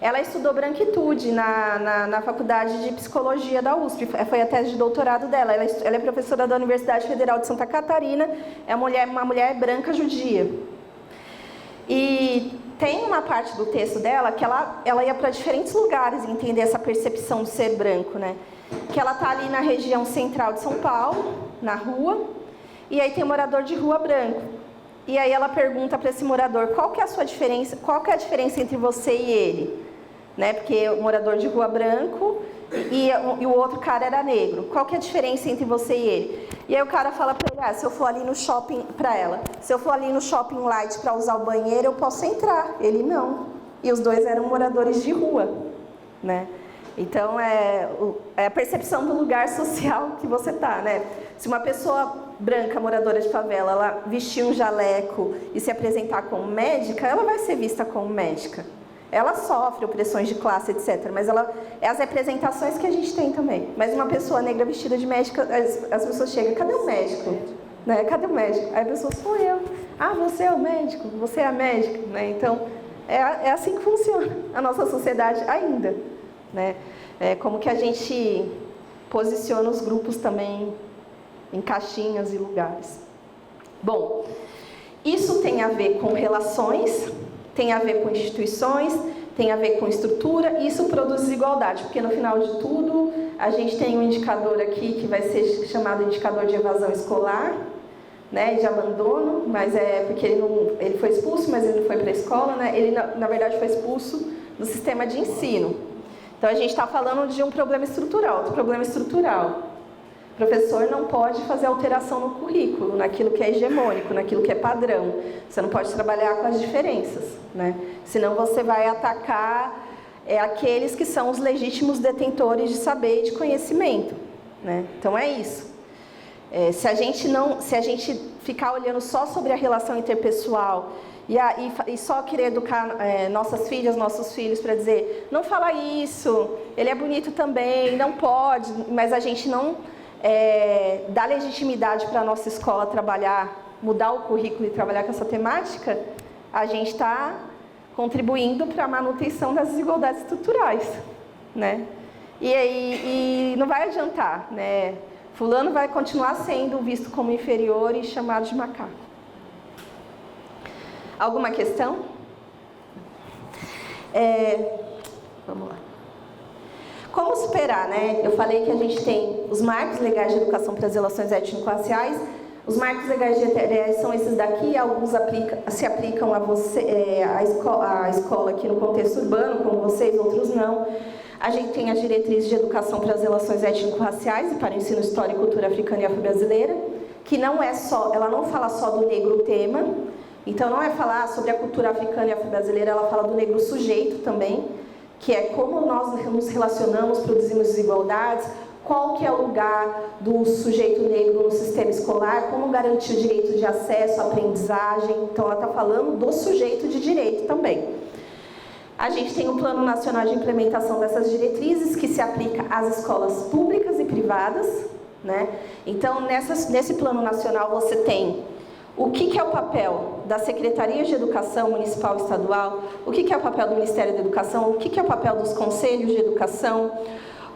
Ela estudou branquitude na faculdade de psicologia da USP, foi a tese de doutorado dela. Ela é professora da Universidade Federal de Santa Catarina, é uma mulher branca judia. E tem uma parte do texto dela que ela ia para diferentes lugares entender essa percepção de ser branco, né? Que ela tá ali na região central de São Paulo, na rua, e aí tem um morador de rua branco. E aí ela pergunta para esse morador, qual que é a sua diferença, qual que é a diferença entre você e ele? Né? Porque o morador de rua branco e o outro cara era negro. Qual que é a diferença entre você e ele? E aí o cara fala para ele, se eu for ali no shopping, para ela, se eu for ali no shopping light para usar o banheiro, eu posso entrar. Ele não. E os dois eram moradores de rua, né? Então é a percepção do lugar social que você tá, né? Se uma pessoa branca, moradora de favela, ela vestir um jaleco e se apresentar como médica, ela vai ser vista como médica. Ela sofre opressões de classe, etc. Mas é as representações que a gente tem também. Mas uma pessoa negra vestida de médica, as pessoas chegam, cadê o médico? Né? Cadê o médico? Aí a pessoa, sou eu. Ah, você é o médico? Você é a médica? Né? Então, é assim que funciona a nossa sociedade ainda. Né? Como que a gente posiciona os grupos também em caixinhas e lugares. Bom, isso tem a ver com relações, tem a ver com instituições, tem a ver com estrutura, e isso produz desigualdade, porque no final de tudo, a gente tem um indicador aqui que vai ser chamado indicador de evasão escolar, né, de abandono, mas é porque ele foi expulso, mas ele não foi para a escola, né, ele na verdade foi expulso do sistema de ensino. Então a gente está falando de um problema estrutural, outro problema estrutural. O professor não pode fazer alteração no currículo, naquilo que é hegemônico, naquilo que é padrão. Você não pode trabalhar com as diferenças, né? Senão você vai atacar aqueles que são os legítimos detentores de saber e de conhecimento, né? Então é isso. Se a gente ficar olhando só sobre a relação interpessoal e só querer educar nossas filhas, nossos filhos para dizer, não fala isso, ele é bonito também, não pode, mas a gente não dar legitimidade para a nossa escola trabalhar, mudar o currículo e trabalhar com essa temática, a gente está contribuindo para a manutenção das desigualdades estruturais, né? E não vai adiantar, né? Fulano vai continuar sendo visto como inferior e chamado de macaco. Alguma questão? Vamos lá. Como superar, né? Eu falei que a gente tem os marcos legais de educação para as relações étnico-raciais. Os marcos legais de ETS são esses daqui, alguns se aplicam a você, a escola aqui no contexto urbano, como vocês, outros não. A gente tem as diretrizes de educação para as relações étnico-raciais e para o ensino história e cultura africana e afro-brasileira, que não é só, ela não fala só do negro tema, então não é falar sobre a cultura africana e afro-brasileira, ela fala do negro sujeito também, que é como nós nos relacionamos, produzimos desigualdades, qual que é o lugar do sujeito negro no sistema escolar, como garantir o direito de acesso à aprendizagem. Então ela está falando do sujeito de direito também. A gente tem um Plano Nacional de Implementação dessas diretrizes, que se aplica às escolas públicas e privadas, né? Então nesse Plano Nacional você tem o que é o papel das secretarias de educação municipal e estadual, o que é o papel do Ministério da Educação, o que é o papel dos conselhos de educação,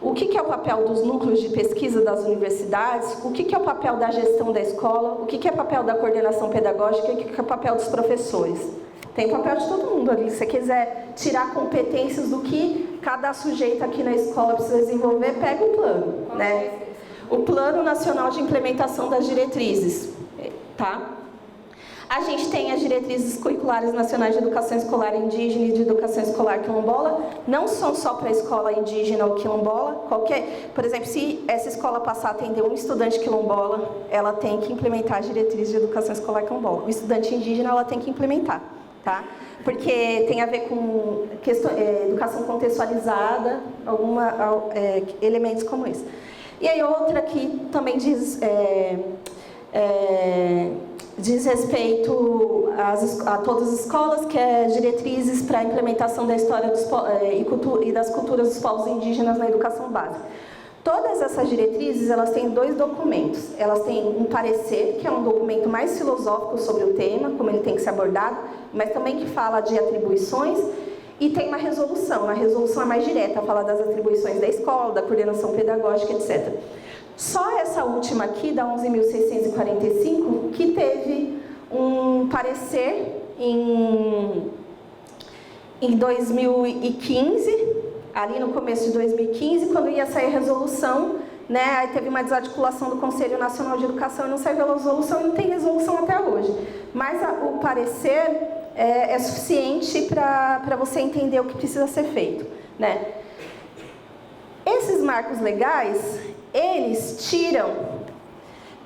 o que é o papel dos núcleos de pesquisa das universidades, o que é o papel da gestão da escola, o que é o papel da coordenação pedagógica e o que é o papel dos professores. Tem papel de todo mundo ali. Se você quiser tirar competências do que cada sujeito aqui na escola precisa desenvolver, pega o plano, né? O Plano Nacional de Implementação das Diretrizes, tá? A gente tem as diretrizes curriculares nacionais de educação escolar indígena e de educação escolar quilombola. Não são só para a escola indígena ou quilombola. Por exemplo, se essa escola passar a atender um estudante quilombola, ela tem que implementar as diretrizes de educação escolar quilombola. O estudante indígena, ela tem que implementar, tá? Porque tem a ver com educação contextualizada, elementos como esse. E aí outra que também diz... diz respeito a todas as escolas, que é diretrizes para a implementação da história e das culturas dos povos indígenas na educação básica. Todas essas diretrizes, elas têm 2 documentos. Elas têm um parecer, que é um documento mais filosófico sobre o tema, como ele tem que ser abordado, mas também que fala de atribuições, e tem uma resolução. A resolução é mais direta, fala das atribuições da escola, da coordenação pedagógica, etc. Só essa última aqui, da 11.645, que teve um parecer em 2015, ali no começo de 2015, quando ia sair a resolução, né, aí teve uma desarticulação do Conselho Nacional de Educação e não saiu a resolução, e não tem resolução até hoje. Mas o parecer é suficiente para você entender o que precisa ser feito, né? Esses marcos legais, eles tiram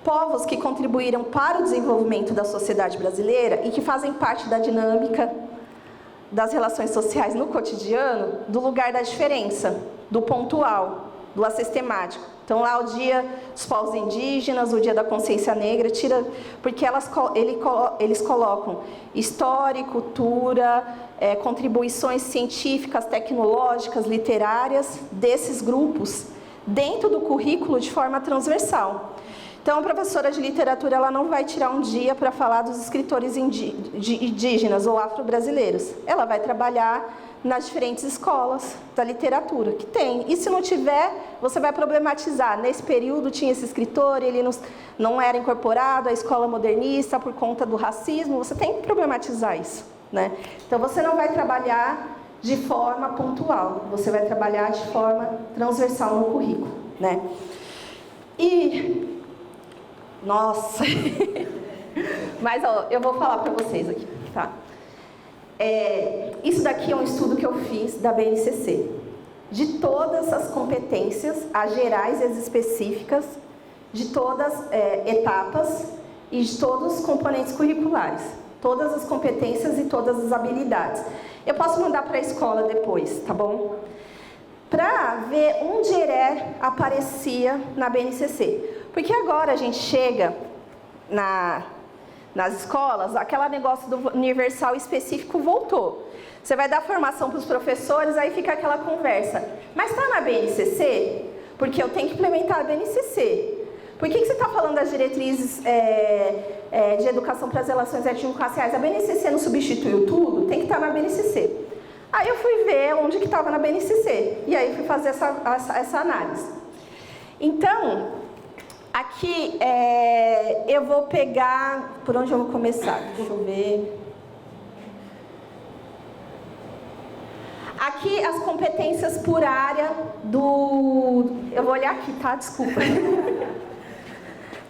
povos que contribuíram para o desenvolvimento da sociedade brasileira e que fazem parte da dinâmica das relações sociais no cotidiano, do lugar da diferença, do pontual, do assistemático. Então lá o dia dos povos indígenas, o dia da consciência negra, porque eles colocam história, cultura, contribuições científicas, tecnológicas, literárias desses grupos dentro do currículo de forma transversal. Então, a professora de literatura, ela não vai tirar um dia para falar dos escritores indígenas ou afro-brasileiros. Ela vai trabalhar nas diferentes escolas da literatura que tem. E se não tiver, você vai problematizar. Nesse período tinha esse escritor, ele não era incorporado à escola modernista por conta do racismo. Você tem que problematizar isso, né? Então, você não vai trabalhar de forma pontual, você vai trabalhar de forma transversal no currículo, né? E... Nossa! Mas, ó, eu vou falar para vocês aqui, tá? Isso daqui é um estudo que eu fiz da BNCC. De todas as competências, as gerais e as específicas, de todas as etapas e de todos os componentes curriculares. Todas as competências e todas as habilidades. Eu posso mandar para a escola depois, tá bom? Para ver onde aparecia na BNCC. Porque agora a gente chega nas escolas, aquele negócio do universal específico voltou. Você vai dar formação para os professores, aí fica aquela conversa. Mas está na BNCC? Porque eu tenho que implementar a BNCC. Por que você está falando das diretrizes de educação para as relações étnico-raciais? A BNCC não substituiu tudo? Tem que estar na BNCC. Aí eu fui ver onde que estava na BNCC. E aí fui fazer essa análise. Então, aqui eu vou pegar... Por onde eu vou começar? Deixa eu ver... Aqui as competências por área do... Eu vou olhar aqui, tá? Desculpa.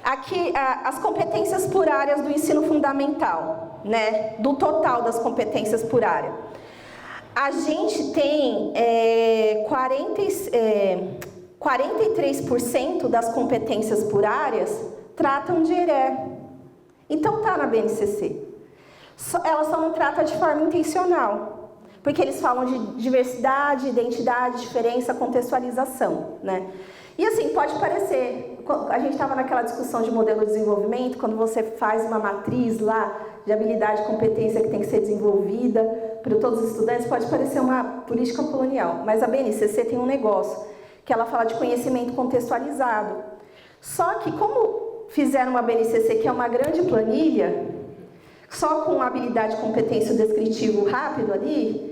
Aqui as competências por áreas do ensino fundamental, né? Do total das competências por área. A gente tem 43% das competências por áreas tratam de ERE. Então tá na BNCC. Ela só não trata de forma intencional. Porque eles falam de diversidade, identidade, diferença, contextualização, né? E assim, pode parecer, a gente estava naquela discussão de modelo de desenvolvimento, quando você faz uma matriz lá de habilidade e competência que tem que ser desenvolvida para todos os estudantes, pode parecer uma política colonial, mas a BNCC tem um negócio, que ela fala de conhecimento contextualizado. Só que como fizeram uma BNCC que é uma grande planilha, só com habilidade, competência e descritivo rápido ali,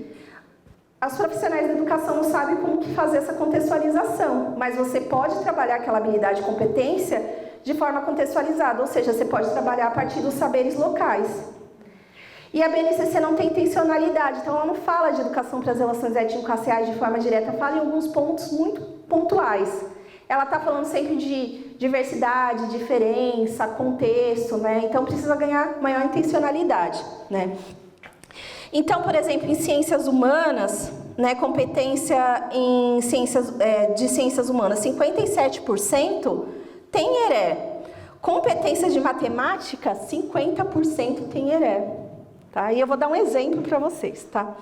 os profissionais da educação não sabem como que fazer essa contextualização, mas você pode trabalhar aquela habilidade e competência de forma contextualizada, ou seja, você pode trabalhar a partir dos saberes locais. E a BNCC não tem intencionalidade, então ela não fala de educação para as relações étnico-raciais de forma direta, fala em alguns pontos muito pontuais. Ela está falando sempre de diversidade, diferença, contexto, né? Então precisa ganhar maior intencionalidade, né? Então, por exemplo, em ciências humanas, né, competência em de ciências humanas, 57% tem ERE. Competência de matemática, 50% tem ERE. Tá? E eu vou dar um exemplo para vocês, tá?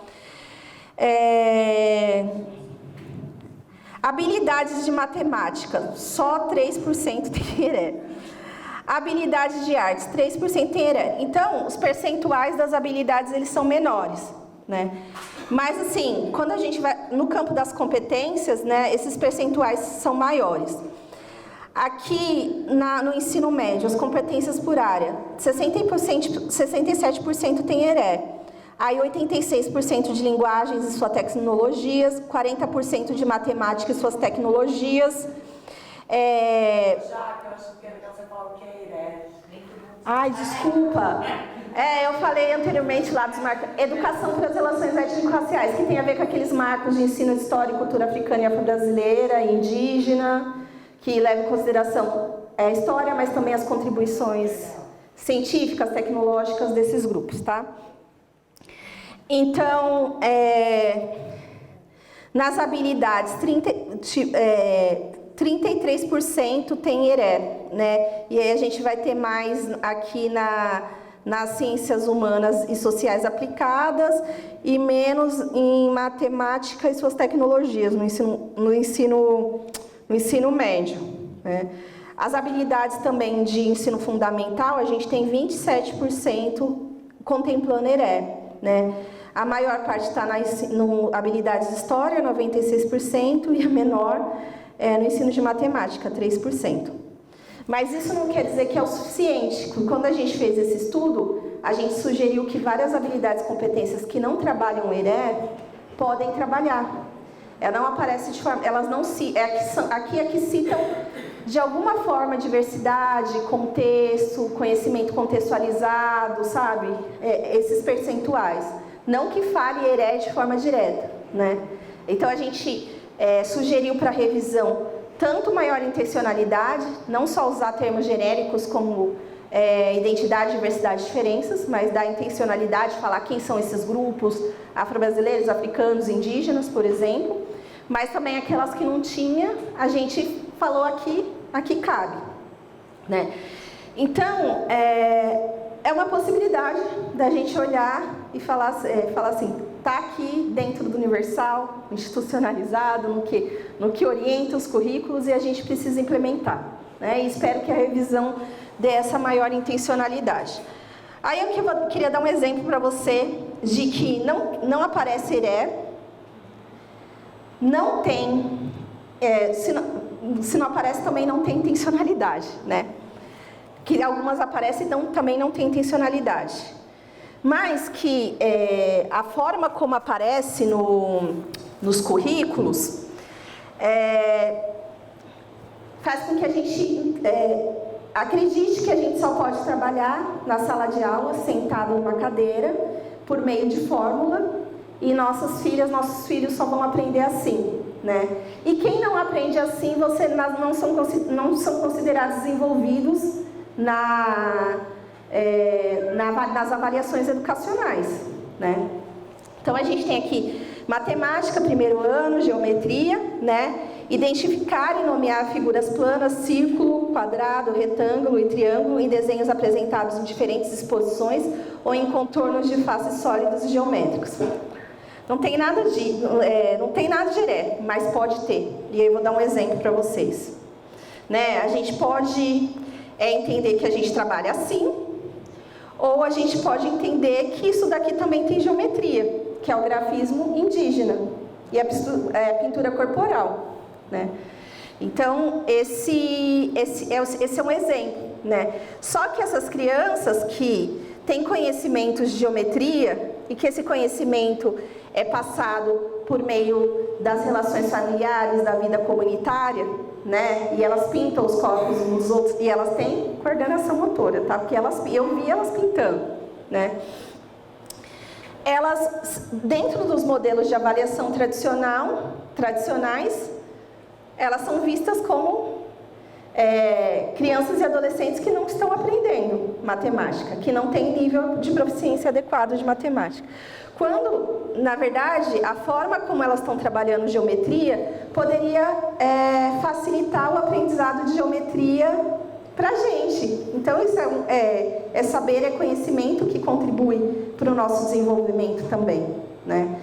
Habilidades de matemática, só 3% tem ERE. Habilidades de artes, 3% tem ERE. Então, os percentuais das habilidades, eles são menores, né? Mas, assim, quando a gente vai no campo das competências, né, esses percentuais são maiores. Aqui, no ensino médio, as competências por área, 67% tem ERE. Aí, 86% de linguagens e suas tecnologias, 40% de matemática e suas tecnologias. Já que eu acho que você falou que é IRE. Ai, desculpa. Eu falei anteriormente lá dos marcos. Educação para as relações étnico-raciais, que tem a ver com aqueles marcos de ensino de história e cultura africana e afro-brasileira, indígena, que leva em consideração a história, mas também as contribuições científicas, tecnológicas desses grupos, tá? Então, nas habilidades, 33% tem ERE, né? E aí a gente vai ter mais aqui nas ciências humanas e sociais aplicadas e menos em matemática e suas tecnologias no ensino médio, né? As habilidades também de ensino fundamental, a gente tem 27% contemplando ERE, né? A maior parte está no habilidades de história, 96%, e a menor no ensino de matemática, 3%. Mas isso não quer dizer que é o suficiente. Quando a gente fez esse estudo, a gente sugeriu que várias habilidades e competências que não trabalham ERE podem trabalhar. Ela não aparece de forma... Elas não se... Aqui é que citam, de alguma forma, diversidade, contexto, conhecimento contextualizado, sabe? Esses percentuais. Não que fale ERE de forma direta, né? Então, a gente sugeriu para revisão tanto maior intencionalidade, não só usar termos genéricos como identidade, diversidade e diferenças, mas dar intencionalidade, falar quem são esses grupos, afro-brasileiros, africanos, indígenas, por exemplo, mas também aquelas que não tinha, a gente falou aqui cabe, né? Então, é uma possibilidade da gente olhar e falar assim, está aqui dentro do universal, institucionalizado, no que orienta os currículos e a gente precisa implementar, né? E espero que a revisão dê essa maior intencionalidade. Aí eu queria dar um exemplo para você de que não aparece ERE, não tem, se não aparece também não tem intencionalidade, né? Que algumas aparecem e também não tem intencionalidade. Mas que a forma como aparece nos currículos faz com que a gente acredite que a gente só pode trabalhar na sala de aula, sentado numa cadeira, por meio de fórmula, e nossas filhas, nossos filhos só vão aprender assim, né? E quem não aprende assim, não são considerados desenvolvidos nas avaliações educacionais, né? Então a gente tem aqui matemática, primeiro ano, geometria, né? Identificar e nomear figuras planas, círculo, quadrado, retângulo e triângulo em desenhos apresentados em diferentes exposições ou em contornos de faces sólidos e geométricos. Não tem nada de ERE, mas pode ter. E aí eu vou dar um exemplo para vocês, né? A gente pode entender que a gente trabalha assim, ou a gente pode entender que isso daqui também tem geometria, que é o grafismo indígena e a pintura corporal, né? Então, esse é um exemplo, né? Só que essas crianças que têm conhecimentos de geometria e que esse conhecimento é passado por meio das relações familiares, da vida comunitária, né? E elas pintam os corpos uns dos outros e elas têm coordenação motora, tá? Porque eu vi elas pintando, né? Elas, dentro dos modelos de avaliação tradicionais, elas são vistas como crianças e adolescentes que não estão aprendendo matemática, que não têm nível de proficiência adequado de matemática. Quando, na verdade, a forma como elas estão trabalhando geometria poderia facilitar o aprendizado de geometria para a gente. Então, isso é saber, é conhecimento que contribui para o nosso desenvolvimento também, né?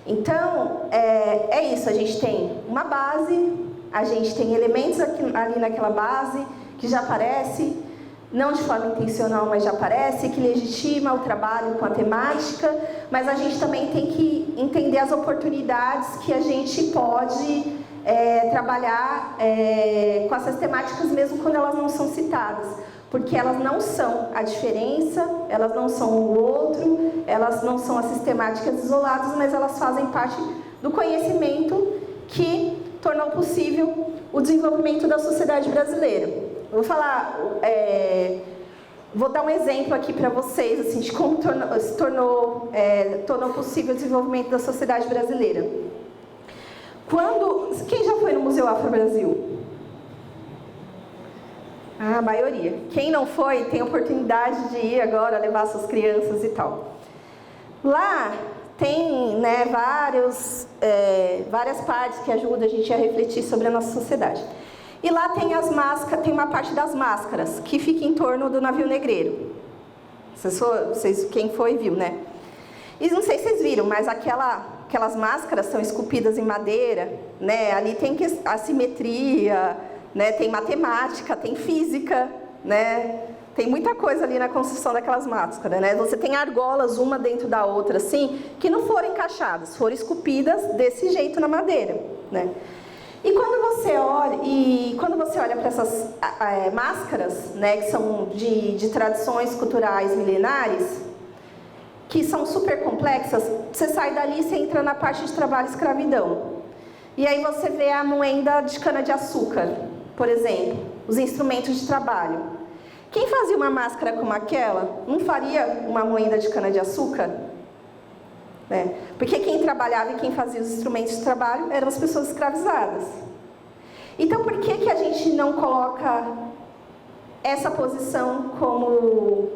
Então, é isso, a gente tem uma base, a gente tem elementos ali naquela base que já aparece, não de forma intencional, mas já aparece, que legitima o trabalho com a temática, mas a gente também tem que entender as oportunidades que a gente pode trabalhar com essas temáticas mesmo quando elas não são citadas, porque elas não são a diferença, elas não são o outro, elas não são as sistemáticas isoladas, mas elas fazem parte do conhecimento que tornou possível o desenvolvimento da sociedade brasileira. Eu vou falar, vou dar um exemplo aqui para vocês assim, de como tornou possível o desenvolvimento da sociedade brasileira. Quem já foi no Museu Afro-Brasil? A maioria. Quem não foi, tem oportunidade de ir agora, levar suas crianças e tal. Lá tem, né, várias partes que ajudam a gente a refletir sobre a nossa sociedade. E lá tem tem uma parte das máscaras, que fica em torno do navio negreiro. Quem foi viu, né? E não sei se vocês viram, mas aquelas máscaras são esculpidas em madeira, né? Ali tem a simetria, né? Tem matemática, tem física, né? Tem muita coisa ali na construção daquelas máscaras, né? Você tem argolas uma dentro da outra, assim, que não foram encaixadas, foram esculpidas desse jeito na madeira, né? E quando você olha para essas máscaras, né, que são de tradições culturais milenares, que são super complexas, você sai dali e você entra na parte de trabalho e escravidão. E aí você vê a moenda de cana-de-açúcar, por exemplo, os instrumentos de trabalho. Quem fazia uma máscara como aquela, não faria uma moenda de cana-de-açúcar? Né? Porque quem trabalhava e quem fazia os instrumentos de trabalho eram as pessoas escravizadas. Então, por que a gente não coloca essa posição como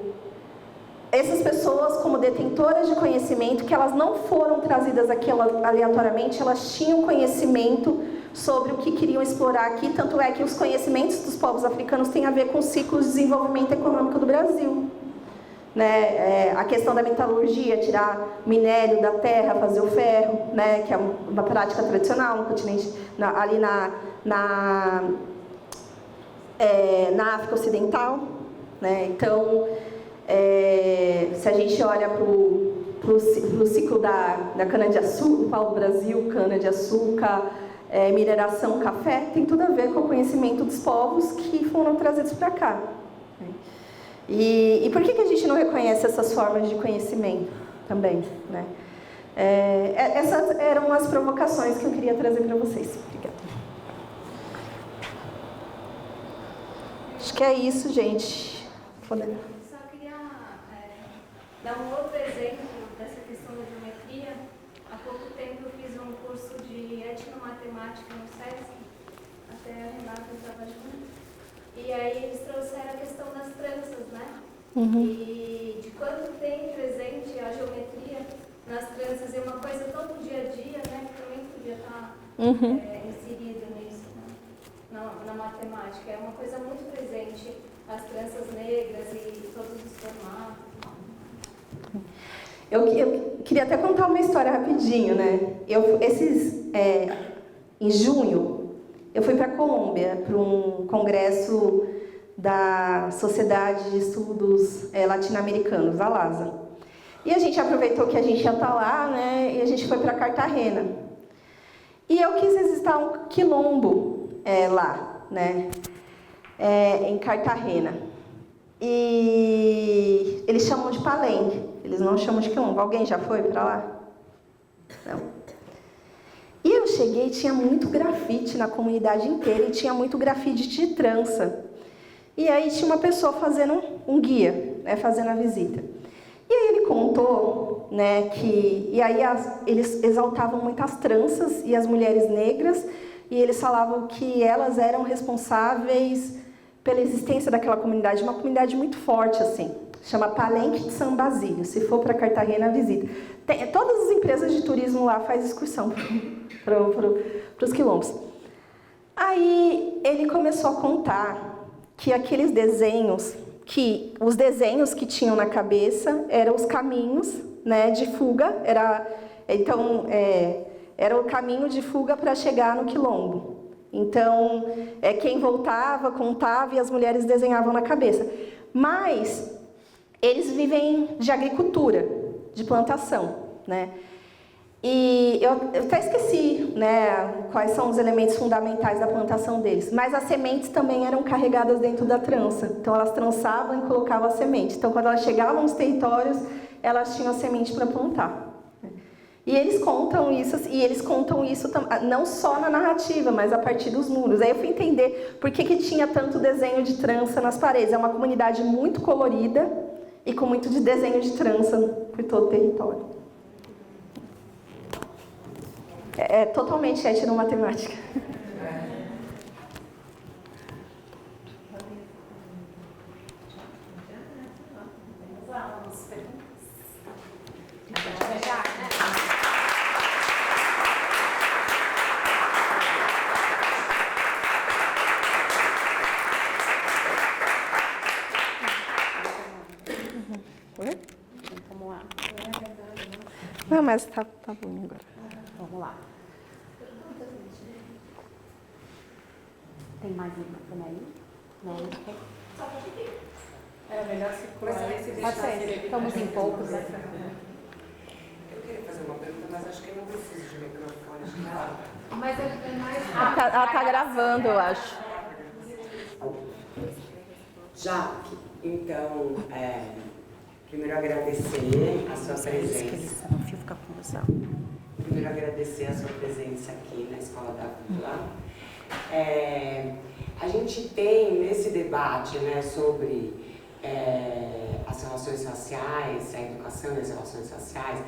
essas pessoas como detentoras de conhecimento, que elas não foram trazidas aqui aleatoriamente, elas tinham conhecimento sobre o que queriam explorar aqui, tanto é que os conhecimentos dos povos africanos têm a ver com os ciclos de desenvolvimento econômico do Brasil. Né? A questão da metalurgia, tirar minério da terra, fazer o ferro, né? Que é uma prática tradicional no continente, ali na África Ocidental. Né? Então, se a gente olha para o ciclo da cana-de-açúcar, pau-brasil, cana-de-açúcar, mineração, café, tem tudo a ver com o conhecimento dos povos que foram trazidos para cá. E por que a gente não reconhece essas formas de conhecimento também? Né? Essas eram as provocações que eu queria trazer para vocês. Obrigada. Acho que é isso, gente. Só queria dar um outro exemplo dessa questão da geometria. Há pouco tempo eu fiz um curso de etnomatemática no SESC, até a Renata estava junto. E aí eles trouxeram a questão das tranças, né? Uhum. E de quanto tem presente a geometria nas tranças. É uma coisa tão do dia a dia, né? Que também podia estar inserida nisso, né? Na matemática. É uma coisa muito presente, as tranças negras e todos os formatos. Eu queria até contar uma história rapidinho, né? Em junho, eu fui para a Colômbia, para um congresso da Sociedade de Estudos Latino-Americanos, a LASA. E a gente aproveitou que a gente ia estar lá, né? E a gente foi para Cartagena. E eu quis visitar um quilombo lá, né? Em Cartagena. E eles chamam de palenque, eles não chamam de quilombo. Alguém já foi para lá? Não. E eu cheguei e tinha muito grafite na comunidade inteira, e tinha muito grafite de trança. E aí tinha uma pessoa fazendo um guia, né, fazendo a visita. E aí ele contou, né, que... E aí eles exaltavam muito as tranças e as mulheres negras, e eles falavam que elas eram responsáveis pela existência daquela comunidade, uma comunidade muito forte, assim. Chama Palenque de San Basílio. Se for para Cartagena, visita. Todas as empresas de turismo lá fazem excursão para os quilombos. Aí ele começou a contar que aqueles desenhos, os desenhos que tinham na cabeça eram os caminhos, né, de fuga. Era o caminho de fuga para chegar no quilombo. Então, quem voltava, contava e as mulheres desenhavam na cabeça. Mas eles vivem de agricultura, de plantação, né? E eu até esqueci, né, quais são os elementos fundamentais da plantação deles, mas as sementes também eram carregadas dentro da trança. Então elas trançavam e colocavam a semente. Então quando elas chegavam nos territórios, elas tinham a semente para plantar. E eles contam isso não só na narrativa, mas a partir dos muros. Aí eu fui entender por que tinha tanto desenho de trança nas paredes. É uma comunidade muito colorida e com muito de desenho de trança por todo o território. É totalmente etnomatemática. Vamos lá. Não, mas tá bom agora. Vamos lá. Tem mais microfone aí? Não, É melhor se começar esse pode ser. Estamos em poucos. Eu queria fazer uma pergunta, mas acho que eu não preciso de microfone. Mas é mais... Ela tá gravando, eu acho. Jaque, então, primeiro agradecer a sua presença. Não fica com confusão. Primeiro agradecer a sua presença aqui na Escola da Vila. A gente tem nesse debate, né, sobre as relações raciais, a educação e as relações raciais,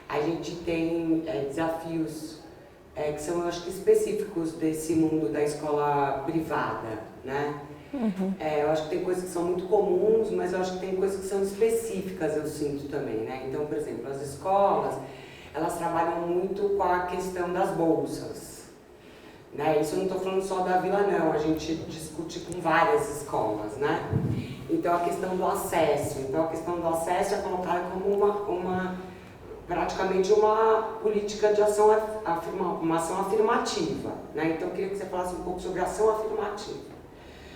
a gente tem desafios que são, eu acho que, específicos desse mundo da escola privada, né? Eu acho que tem coisas que são muito comuns, mas eu acho que tem coisas que são específicas, eu sinto também, né? Então, por exemplo, as escolas, elas trabalham muito com a questão das bolsas, né? Isso eu não estou falando só da Vila, não, a gente discute com várias escolas, né? Então, a questão do acesso. Então, a questão do acesso é colocada como praticamente uma política de ação, uma ação afirmativa, né? Então, eu queria que você falasse um pouco sobre ação afirmativa.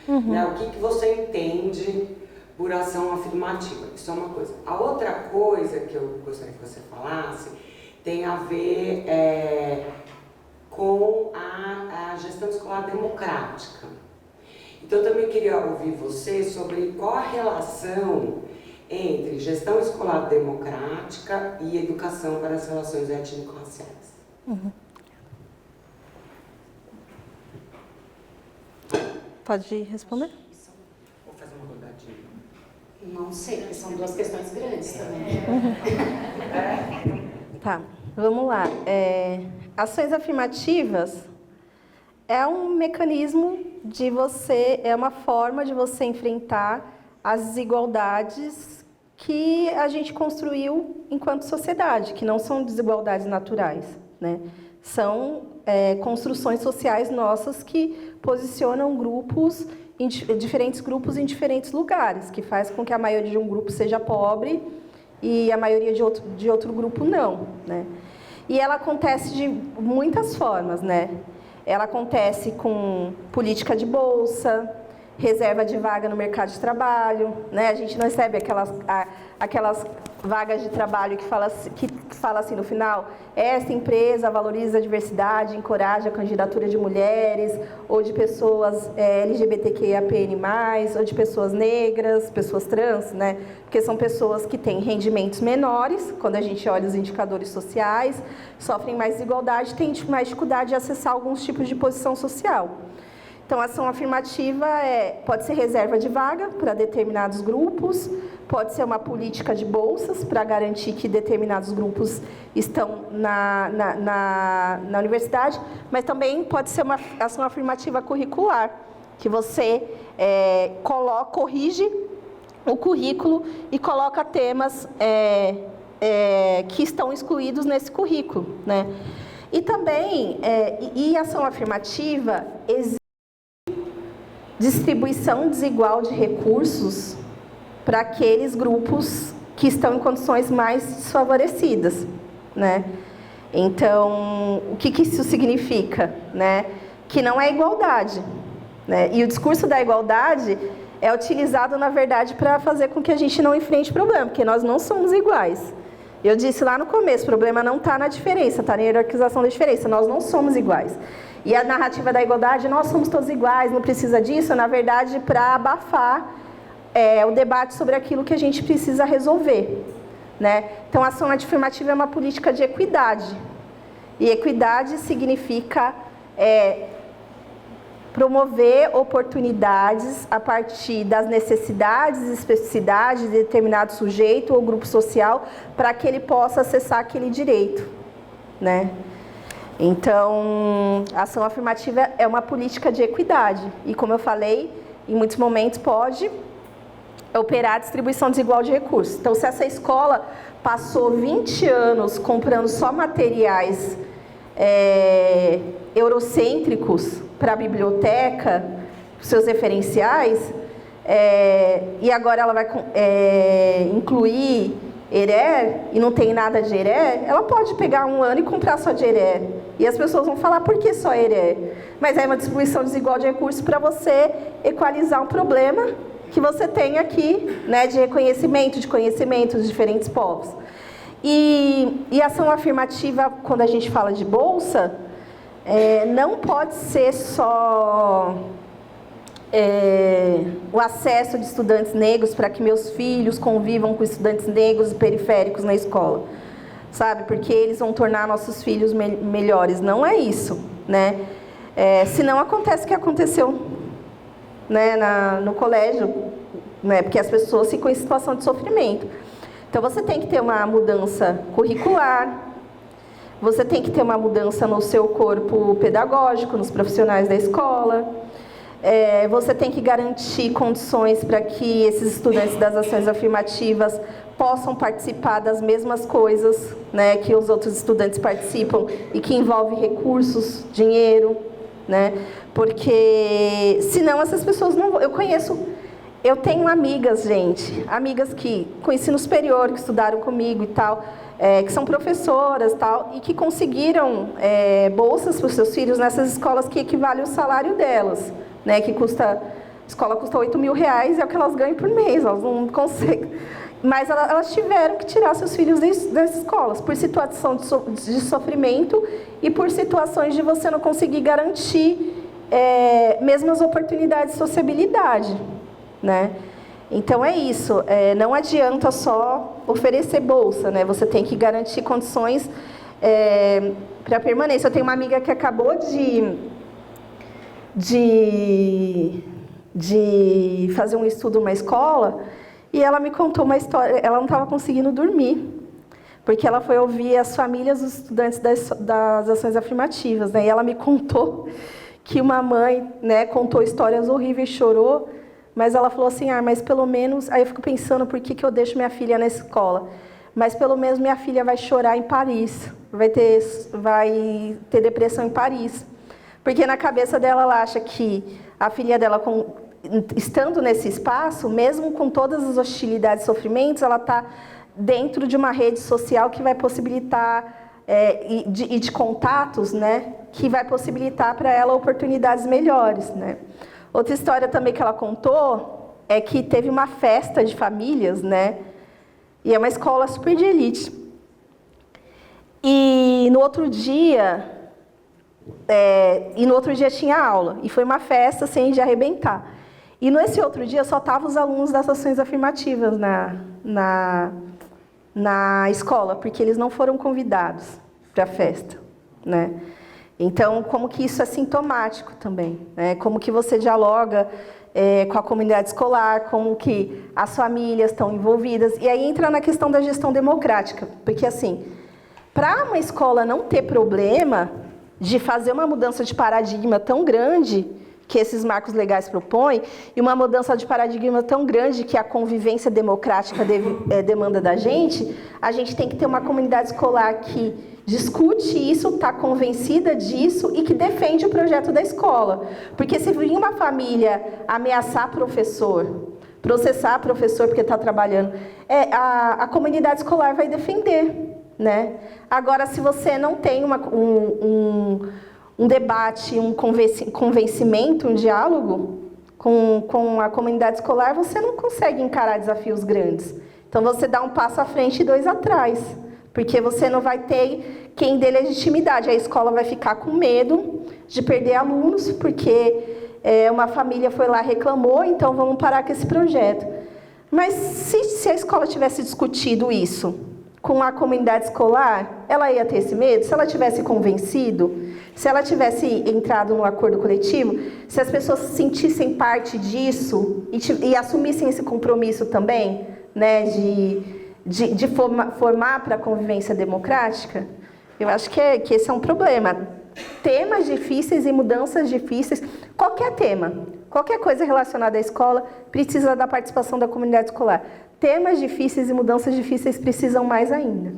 Né? O que você entende por ação afirmativa? Isso é uma coisa. A outra coisa que eu gostaria que você falasse tem a ver com a gestão escolar democrática. Então, eu também queria ouvir você sobre qual a relação entre gestão escolar democrática e educação para as relações étnico-raciais. Pode responder? Vou fazer uma rodadinha. Não sei, porque são duas questões grandes também. Tá, vamos lá. Ações afirmativas é um mecanismo é uma forma de você enfrentar as desigualdades que a gente construiu enquanto sociedade, que não são desigualdades naturais, né? São construções sociais nossas que posicionam diferentes grupos em diferentes lugares, que faz com que a maioria de um grupo seja pobre e a maioria de outro grupo não, né? E ela acontece de muitas formas, né? Ela acontece com política de bolsa, reserva de vaga no mercado de trabalho, né? A gente não recebe aquelas vagas de trabalho que fala assim no final: esta empresa valoriza a diversidade, encoraja a candidatura de mulheres, ou de pessoas LGBTQIAPN+, ou de pessoas negras, pessoas trans, né? Porque são pessoas que têm rendimentos menores, quando a gente olha os indicadores sociais, sofrem mais desigualdade, têm mais dificuldade de acessar alguns tipos de posição social. Então, a ação afirmativa pode ser reserva de vaga para determinados grupos, pode ser uma política de bolsas para garantir que determinados grupos estão na universidade, mas também pode ser uma ação afirmativa curricular, que você corrige o currículo e coloca temas que estão excluídos nesse currículo, né? E também, ação afirmativa exige distribuição desigual de recursos para aqueles grupos que estão em condições mais desfavorecidas, né? Então, o que isso significa, né? que não é igualdade, né? E o discurso da igualdade é utilizado, na verdade, para fazer com que a gente não enfrente problema, porque nós não somos iguais. Eu disse lá no começo, o problema não está na diferença, está na hierarquização da diferença, nós não somos iguais. E a narrativa da igualdade, nós somos todos iguais, não precisa disso, na verdade, para abafar o debate sobre aquilo que a gente precisa resolver, né? Então, a ação afirmativa é uma política de equidade. E equidade significa promover oportunidades a partir das necessidades e especificidades de determinado sujeito ou grupo social para que ele possa acessar aquele direito, né? Então, a ação afirmativa é uma política de equidade e, como eu falei, em muitos momentos pode operar a distribuição desigual de recursos. Então, se essa escola passou 20 anos comprando só materiais eurocêntricos para a biblioteca, seus referenciais, e agora ela vai incluir ERE, e não tem nada de ERE, ela pode pegar um ano e comprar só de ERE. E as pessoas vão falar, por que só ERE? Mas é uma distribuição desigual de recursos para você equalizar um problema que você tem aqui, né, de reconhecimento de conhecimentos de diferentes povos. E ação afirmativa, quando a gente fala de bolsa, não pode ser só o acesso de estudantes negros para que meus filhos convivam com estudantes negros e periféricos na escola, sabe? Porque eles vão tornar nossos filhos melhores. Não é isso, né? Senão acontece o que aconteceu, né, no colégio, né? Porque as pessoas ficam em situação de sofrimento. Então, você tem que ter uma mudança curricular, você tem que ter uma mudança no seu corpo pedagógico, nos profissionais da escola, você tem que garantir condições para que esses estudantes das ações afirmativas possam participar das mesmas coisas, né, que os outros estudantes participam e que envolve recursos, dinheiro, né? Porque senão essas pessoas não vão... Eu tenho amigas, gente, amigas que com ensino superior, que estudaram comigo e tal, que são professoras e tal, e que conseguiram bolsas para os seus filhos nessas escolas que equivalem ao salário delas, né? Que a escola custa R$8.000 e é o que elas ganham por mês, elas não conseguem. Mas elas tiveram que tirar seus filhos das escolas por situação de sofrimento e por situações de você não conseguir garantir mesmas oportunidades de sociabilidade, né? Então é isso, não adianta só oferecer bolsa, né? Você tem que garantir condições para permanência. Eu tenho uma amiga que acabou de fazer um estudo numa escola e ela me contou uma história. Ela não estava conseguindo dormir porque ela foi ouvir as famílias dos estudantes das ações afirmativas, né? E ela me contou que uma mãe, né, contou histórias horríveis, chorou. Mas ela falou assim, mas pelo menos... Aí eu fico pensando, por que eu deixo minha filha na escola? Mas pelo menos minha filha vai chorar em Paris. Vai ter depressão em Paris. Porque na cabeça dela, ela acha que a filha dela, estando nesse espaço, mesmo com todas as hostilidades e sofrimentos, ela está dentro de uma rede social que vai possibilitar... e de contatos, né? Que vai possibilitar para ela oportunidades melhores, né? Outra história também que ela contou é que teve uma festa de famílias, né? E é uma escola super de elite. E no outro dia tinha aula. E foi uma festa assim de arrebentar. E nesse outro dia só estavam os alunos das ações afirmativas na escola, porque eles não foram convidados para a festa, né? Então, como que isso é sintomático também, né? Como que você dialoga com a comunidade escolar, como que as famílias estão envolvidas. E aí entra na questão da gestão democrática, porque assim, para uma escola não ter problema de fazer uma mudança de paradigma tão grande que esses marcos legais propõem, e uma mudança de paradigma tão grande que a convivência democrática demanda da gente, a gente tem que ter uma comunidade escolar que discute isso, está convencida disso e que defende o projeto da escola. Porque se vir uma família ameaçar professor, processar professor porque está trabalhando, a comunidade escolar vai defender, né? Agora, se você não tem um debate, um convencimento, um diálogo com a comunidade escolar, você não consegue encarar desafios grandes. Então, você dá um passo à frente e 2 atrás, porque você não vai ter quem dê legitimidade. A escola vai ficar com medo de perder alunos, porque uma família foi lá e reclamou, então vamos parar com esse projeto. Mas se a escola tivesse discutido isso com a comunidade escolar, ela ia ter esse medo? Se ela tivesse convencido, se ela tivesse entrado no acordo coletivo, se as pessoas se sentissem parte disso e assumissem esse compromisso também, né, de formar para a convivência democrática, eu acho que esse é um problema. Temas difíceis e mudanças difíceis, qualquer tema, qualquer coisa relacionada à escola precisa da participação da comunidade escolar. Temas difíceis e mudanças difíceis precisam mais ainda.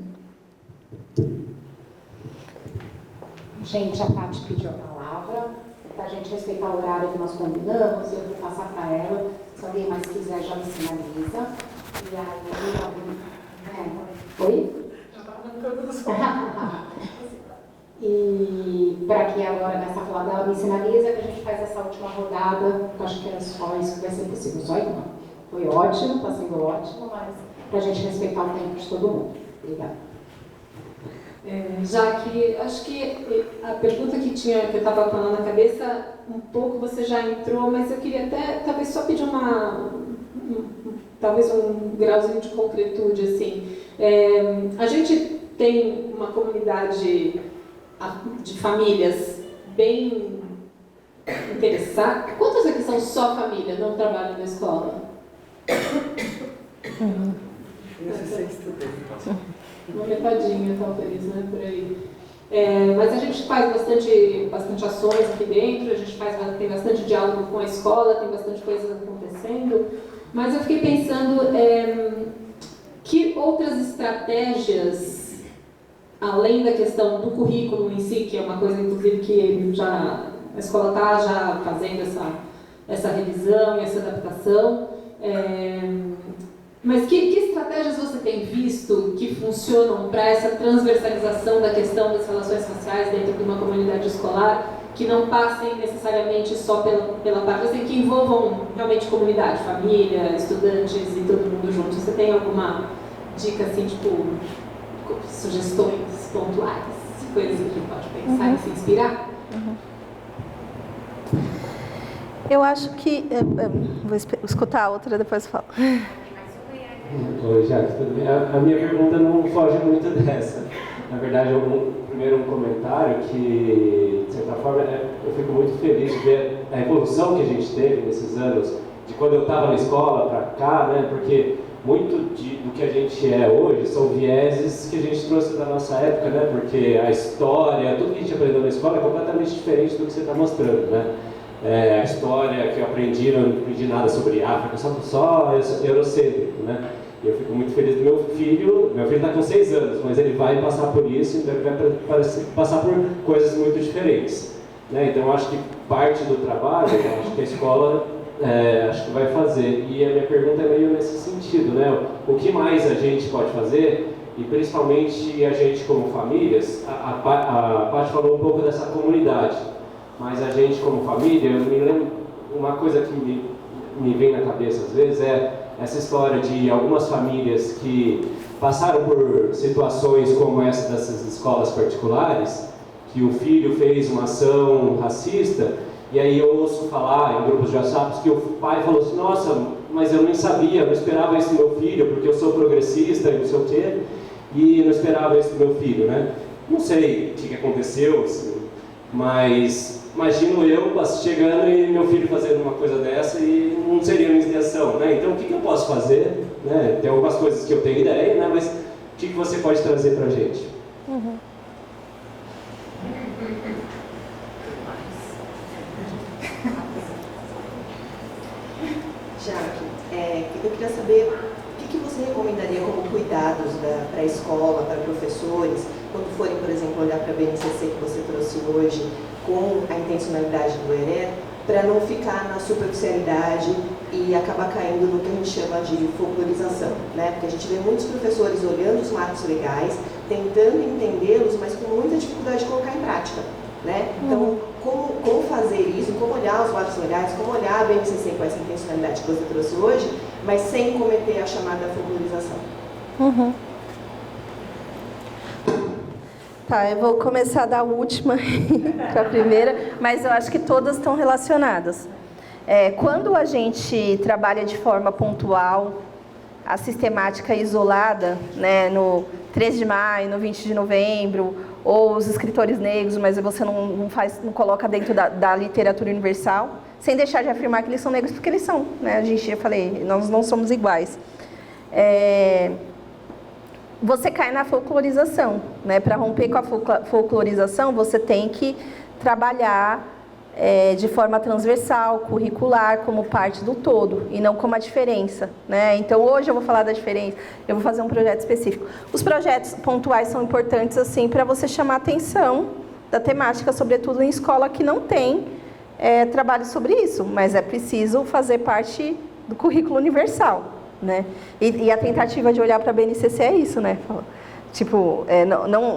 Gente, a Paty pediu a palavra. Para a gente respeitar o horário que nós combinamos, eu vou passar para ela. Se alguém mais quiser, já me sinaliza. E aí, oi? Já estava dando todos os E para que agora, nessa falada, ela me sinaliza que a gente faz essa última rodada, eu acho que era só isso que vai ser possível. Só isso não. Foi ótimo, está sendo ótimo, mas para a gente respeitar o tempo de todo mundo. Obrigada. Já que, acho que a pergunta que eu estava falando na cabeça, um pouco você já entrou, mas eu queria até, talvez só pedir talvez um grauzinho de concretude, assim. A gente tem uma comunidade de famílias bem interessadas. Quantas aqui são só família, não trabalham na escola? Uma metadinha, talvez, né, por aí. Mas a gente faz bastante ações aqui dentro, a gente tem bastante diálogo com a escola, tem bastante coisa acontecendo. Mas eu fiquei pensando que outras estratégias, além da questão do currículo em si, que é uma coisa, inclusive, que a escola está já fazendo essa revisão e essa adaptação, mas que estratégias você tem visto que funcionam para essa transversalização da questão das relações sociais dentro de uma comunidade escolar, que não passem necessariamente só pela parte, assim, que envolvam realmente comunidade, família, estudantes e todo mundo junto? Você tem alguma dica, assim, tipo, sugestões pontuais, coisas que a gente pode pensar e se inspirar? Eu acho que... vou escutar a outra, depois falo. Oi, Jacques, tudo bem? A minha pergunta não foge muito dessa. Na verdade, primeiro um comentário que, de certa forma, eu fico muito feliz de ver a evolução que a gente teve nesses anos, de quando eu estava na escola para cá, né? Porque muito do que a gente é hoje são vieses que a gente trouxe da nossa época, né? Porque a história, tudo que a gente aprendeu na escola é completamente diferente do que você está mostrando, né? A história que eu aprendi, não aprendi nada sobre África, só eurocêntrico, né? Eu fico muito feliz do meu filho está com 6 anos, mas ele vai passar por isso, então ele vai passar por coisas muito diferentes, né? Então eu acho que parte do trabalho, eu acho que a escola acho que vai fazer, e a minha pergunta é meio nesse sentido, né? O que mais a gente pode fazer, e principalmente a gente como famílias, a Paty falou um pouco dessa comunidade, mas a gente como família, eu me lembro, uma coisa que me vem na cabeça às vezes essa história de algumas famílias que passaram por situações como essa dessas escolas particulares, que o filho fez uma ação racista, e aí eu ouço falar em grupos de WhatsApp que o pai falou assim: nossa, mas eu nem sabia, não esperava isso do meu filho, porque eu sou progressista e não sei o quê, e não esperava isso do meu filho, né? Não sei o que aconteceu, assim, mas imagino eu chegando e meu filho fazendo uma coisa dessa e não seria uma intenção, né? Então o que eu posso fazer, né? Tem algumas coisas que eu tenho ideia, né? Mas o que você pode trazer pra gente? Jaque, eu queria saber o que você recomendaria como cuidados para a escola, para professores, quando forem, por exemplo, olhar para a BNCC que você trouxe hoje, com a intencionalidade do ERE, para não ficar na superficialidade e acabar caindo no que a gente chama de folclorização, né? Porque a gente vê muitos professores olhando os marcos legais, tentando entendê-los, mas com muita dificuldade de colocar em prática. né? Então, como fazer isso, como olhar os marcos legais, como olhar a BNCC com essa intencionalidade que você trouxe hoje, mas sem cometer a chamada folclorização. Uhum. Tá, eu vou começar da última para a primeira, mas eu acho que todas estão relacionadas. Quando a gente trabalha de forma pontual, a sistemática isolada, né, no 13 de maio, no 20 de novembro, ou os escritores negros, mas você não coloca dentro da literatura universal, sem deixar de afirmar que eles são negros, porque eles são, né? A gente já falei, nós não somos iguais. Você cai na folclorização, né? Para romper com a folclorização, você tem que trabalhar de forma transversal, curricular, como parte do todo, e não como a diferença, né? Então, hoje eu vou falar da diferença, eu vou fazer um projeto específico. Os projetos pontuais são importantes, assim, para você chamar a atenção da temática, sobretudo em escola que não tem trabalho sobre isso, mas é preciso fazer parte do currículo universal, né? E a tentativa de olhar para a BNCC é isso, né? Tipo,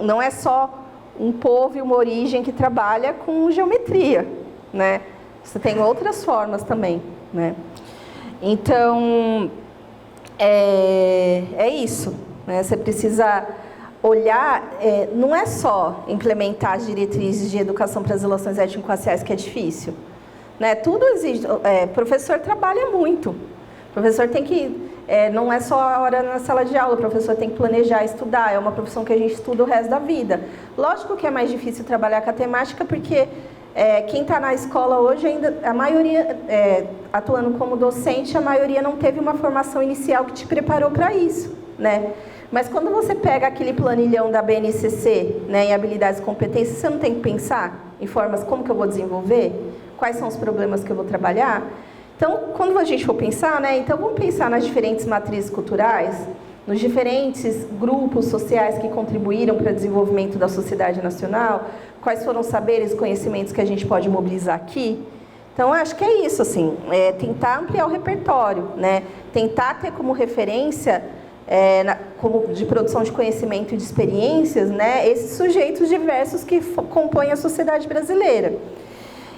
não é só um povo e uma origem que trabalha com geometria, né? Você tem outras formas também, né? Então, é isso, né? Você precisa olhar, não é só implementar as diretrizes de educação para as relações étnico-raciais que é difícil, né? Tudo exige, professor trabalha muito, professor tem que, não é só a hora na sala de aula, o professor tem que planejar, estudar, é uma profissão que a gente estuda o resto da vida. Lógico que é mais difícil trabalhar com a temática, porque quem está na escola hoje, ainda a maioria, atuando como docente, a maioria não teve uma formação inicial que te preparou para isso, né? Mas quando você pega aquele planilhão da BNCC, né, em habilidades e competências, você não tem que pensar em formas como que eu vou desenvolver, quais são os problemas que eu vou trabalhar. Então, quando a gente for pensar, né, então vamos pensar nas diferentes matrizes culturais, nos diferentes grupos sociais que contribuíram para o desenvolvimento da sociedade nacional, quais foram os saberes e conhecimentos que a gente pode mobilizar aqui. Então, acho que é isso, assim, tentar ampliar o repertório, né, tentar ter como referência, como de produção de conhecimento e de experiências, né, esses sujeitos diversos que compõem a sociedade brasileira.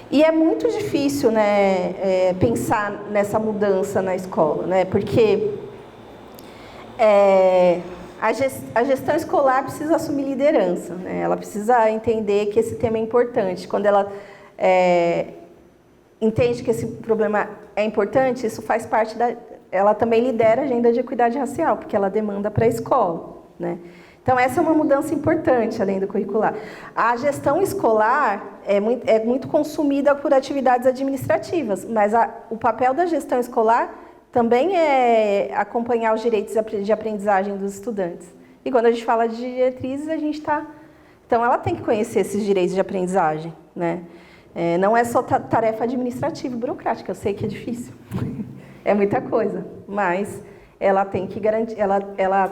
E é muito difícil, né, pensar nessa mudança na escola, né, porque a gestão escolar precisa assumir liderança, né, ela precisa entender que esse tema é importante. Quando ela entende que esse problema é importante, isso faz parte ela também lidera a agenda de equidade racial, porque ela demanda para a escola, né. Então, essa é uma mudança importante, além do curricular. A gestão escolar é muito consumida por atividades administrativas, mas o papel da gestão escolar também é acompanhar os direitos de aprendizagem dos estudantes. E quando a gente fala de diretrizes, a gente está... Então, ela tem que conhecer esses direitos de aprendizagem, né? Não é só tarefa administrativa e burocrática, eu sei que é difícil. É muita coisa, mas ela tem que garantir... Ela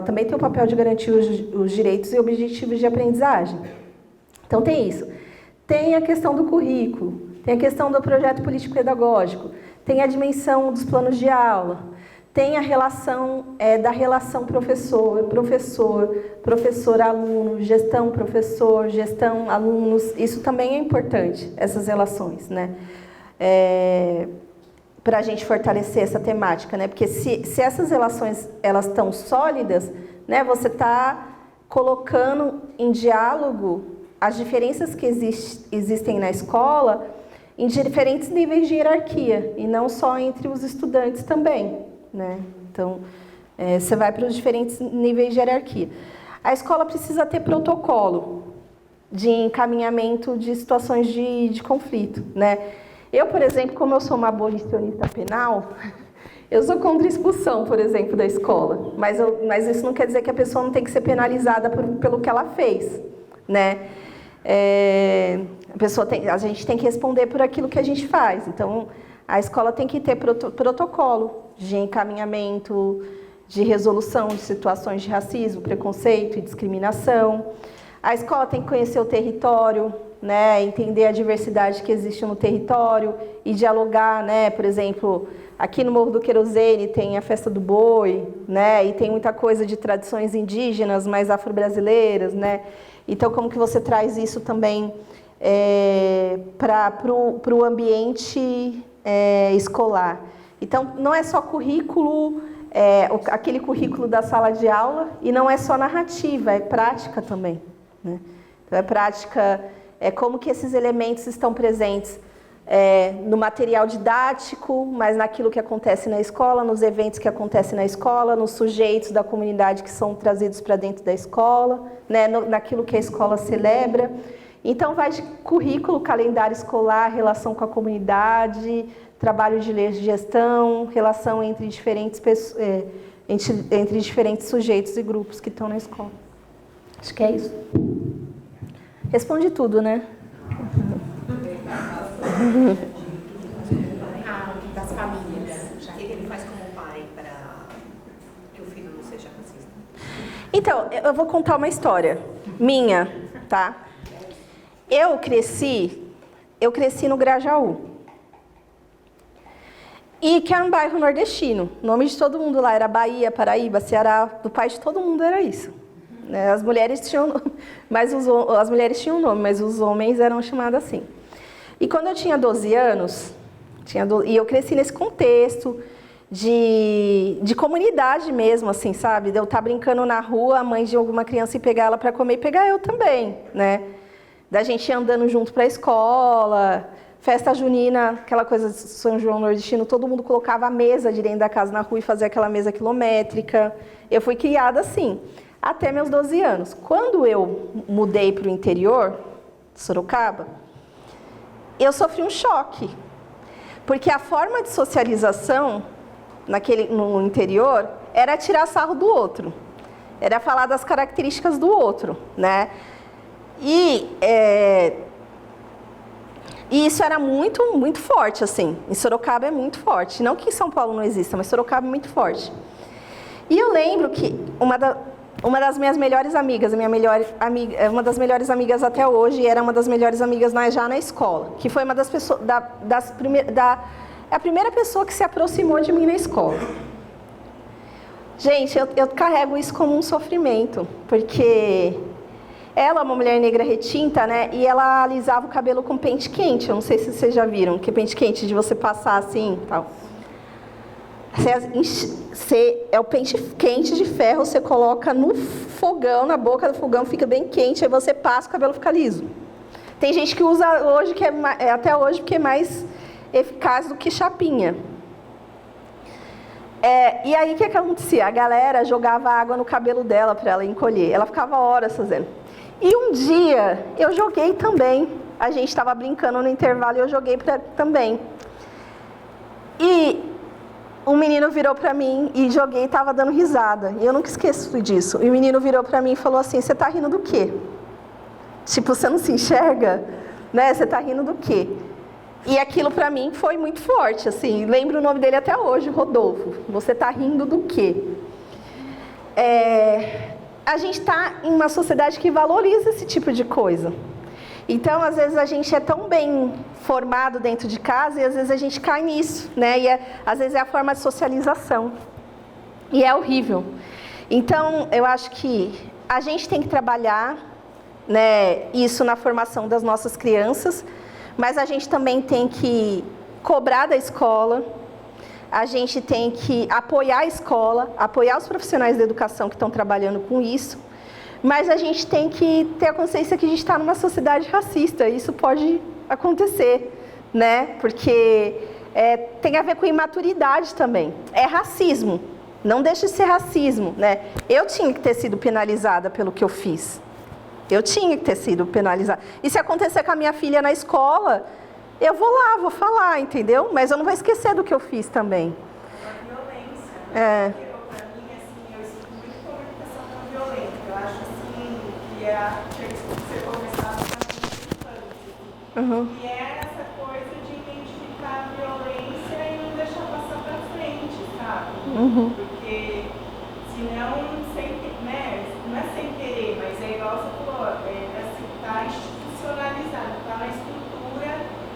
também tem o papel de garantir os direitos e objetivos de aprendizagem. Então, tem isso. Tem a questão do currículo, tem a questão do projeto político-pedagógico, tem a dimensão dos planos de aula, tem a relação da relação professor, professor-aluno, gestão professor, gestão alunos. Isso também é importante, essas relações, né? Para a gente fortalecer essa temática, né? Porque se essas relações elas estão sólidas, né? Você está colocando em diálogo as diferenças que existem na escola em diferentes níveis de hierarquia e não só entre os estudantes também, né? Então, você vai para os diferentes níveis de hierarquia. A escola precisa ter protocolo de encaminhamento de situações de conflito, né? Eu, por exemplo, como eu sou uma abolicionista penal, eu sou contra a expulsão, por exemplo, da escola. Mas isso não quer dizer que a pessoa não tem que ser penalizada pelo que ela fez, né? A gente tem que responder por aquilo que a gente faz. Então, a escola tem que ter protocolo de encaminhamento, de resolução de situações de racismo, preconceito e discriminação. A escola tem que conhecer o território, né, entender a diversidade que existe no território e dialogar, né, por exemplo, aqui no Morro do Querosene tem a Festa do Boi, né, e tem muita coisa de tradições indígenas, mais afro-brasileiras, né, Então, como que você traz isso também para o ambiente escolar? Então, não é só currículo, aquele currículo da sala de aula, e não é só narrativa, é prática também, né? Então, é prática, como que esses elementos estão presentes no material didático, mas naquilo que acontece na escola, nos eventos que acontecem na escola, nos sujeitos da comunidade que são trazidos para dentro da escola, né, naquilo que a escola celebra. Então, vai de currículo, calendário escolar, relação com a comunidade, trabalho de gestão, relação entre diferentes entre diferentes sujeitos e grupos que estão na escola. Acho que é isso. Responde tudo, né? Das famílias. O que ele faz como pai para que o filho não seja racista? Então, eu vou contar uma história minha, tá? Eu cresci no Grajaú. E que é um bairro nordestino. O nome de todo mundo lá era Bahia, Paraíba, Ceará. Do pai de todo mundo era isso. As mulheres tinham nome, mas os homens eram chamados assim. E quando eu tinha 12 anos, e eu cresci nesse contexto de comunidade mesmo, assim, sabe? De eu estar brincando na rua, a mãe de alguma criança e pegar ela para comer e pegar eu também, né? Da gente andando junto para a escola, festa junina, aquela coisa de São João nordestino, todo mundo colocava a mesa de dentro da casa na rua e fazia aquela mesa quilométrica. Eu fui criada assim, até meus 12 anos. Quando eu mudei para o interior, Sorocaba, eu sofri um choque, porque a forma de socialização no interior era tirar sarro do outro, era falar das características do outro, né? E isso era muito, muito forte, assim. Em Sorocaba é muito forte. Não que em São Paulo não exista, mas Sorocaba é muito forte. E eu lembro que uma das minhas melhores amigas, uma das melhores amigas até hoje, era uma das melhores amigas já na escola, que foi uma das pessoas, a primeira pessoa que se aproximou de mim na escola. Gente, eu carrego isso como um sofrimento, porque ela é uma mulher negra retinta, né, e ela alisava o cabelo com pente quente. Eu não sei se vocês já viram, que é pente quente de você passar assim e tal. É o pente quente de ferro, você coloca no fogão, na boca do fogão, fica bem quente, aí você passa, o cabelo fica liso. Tem gente que usa hoje, até hoje, porque é mais eficaz do que chapinha. E aí, o que acontecia? A galera jogava água no cabelo dela para ela encolher. Ela ficava horas fazendo. E um dia, eu joguei também. A gente estava brincando no intervalo e eu joguei também. E um menino virou para mim e joguei e estava dando risada. E eu nunca esqueço disso. E o menino virou para mim e falou assim: você está rindo do quê? Tipo, você não se enxerga? Né? Você está rindo do quê? E aquilo para mim foi muito forte, assim. Lembro o nome dele até hoje, Rodolfo. Você está rindo do quê? A gente está em uma sociedade que valoriza esse tipo de coisa. Então, às vezes, a gente é tão bem formado dentro de casa e, às vezes, a gente cai nisso, né? E, às vezes, é a forma de socialização. E é horrível. Então, eu acho que a gente tem que trabalhar, né, isso na formação das nossas crianças, mas a gente também tem que cobrar da escola, a gente tem que apoiar a escola, apoiar os profissionais da educação que estão trabalhando com isso, mas a gente tem que ter a consciência que a gente está numa sociedade racista. Isso pode acontecer, né? Porque tem a ver com imaturidade também. É racismo, não deixa de ser racismo, né? Eu tinha que ter sido penalizada pelo que eu fiz. Eu tinha que ter sido penalizada. E se acontecer com a minha filha na escola, eu vou lá, vou falar, entendeu? Mas eu não vou esquecer do que eu fiz também. A violência, né? Para mim, assim, eu sinto muito comunicação não violenta. Eu acho, assim, que tinha que ser começado na infância. E é essa coisa de identificar a violência e não deixar passar para frente, sabe? Porque, senão, né? Não é sem querer, mas é igual você falou, está institucionalizado, está na estrutura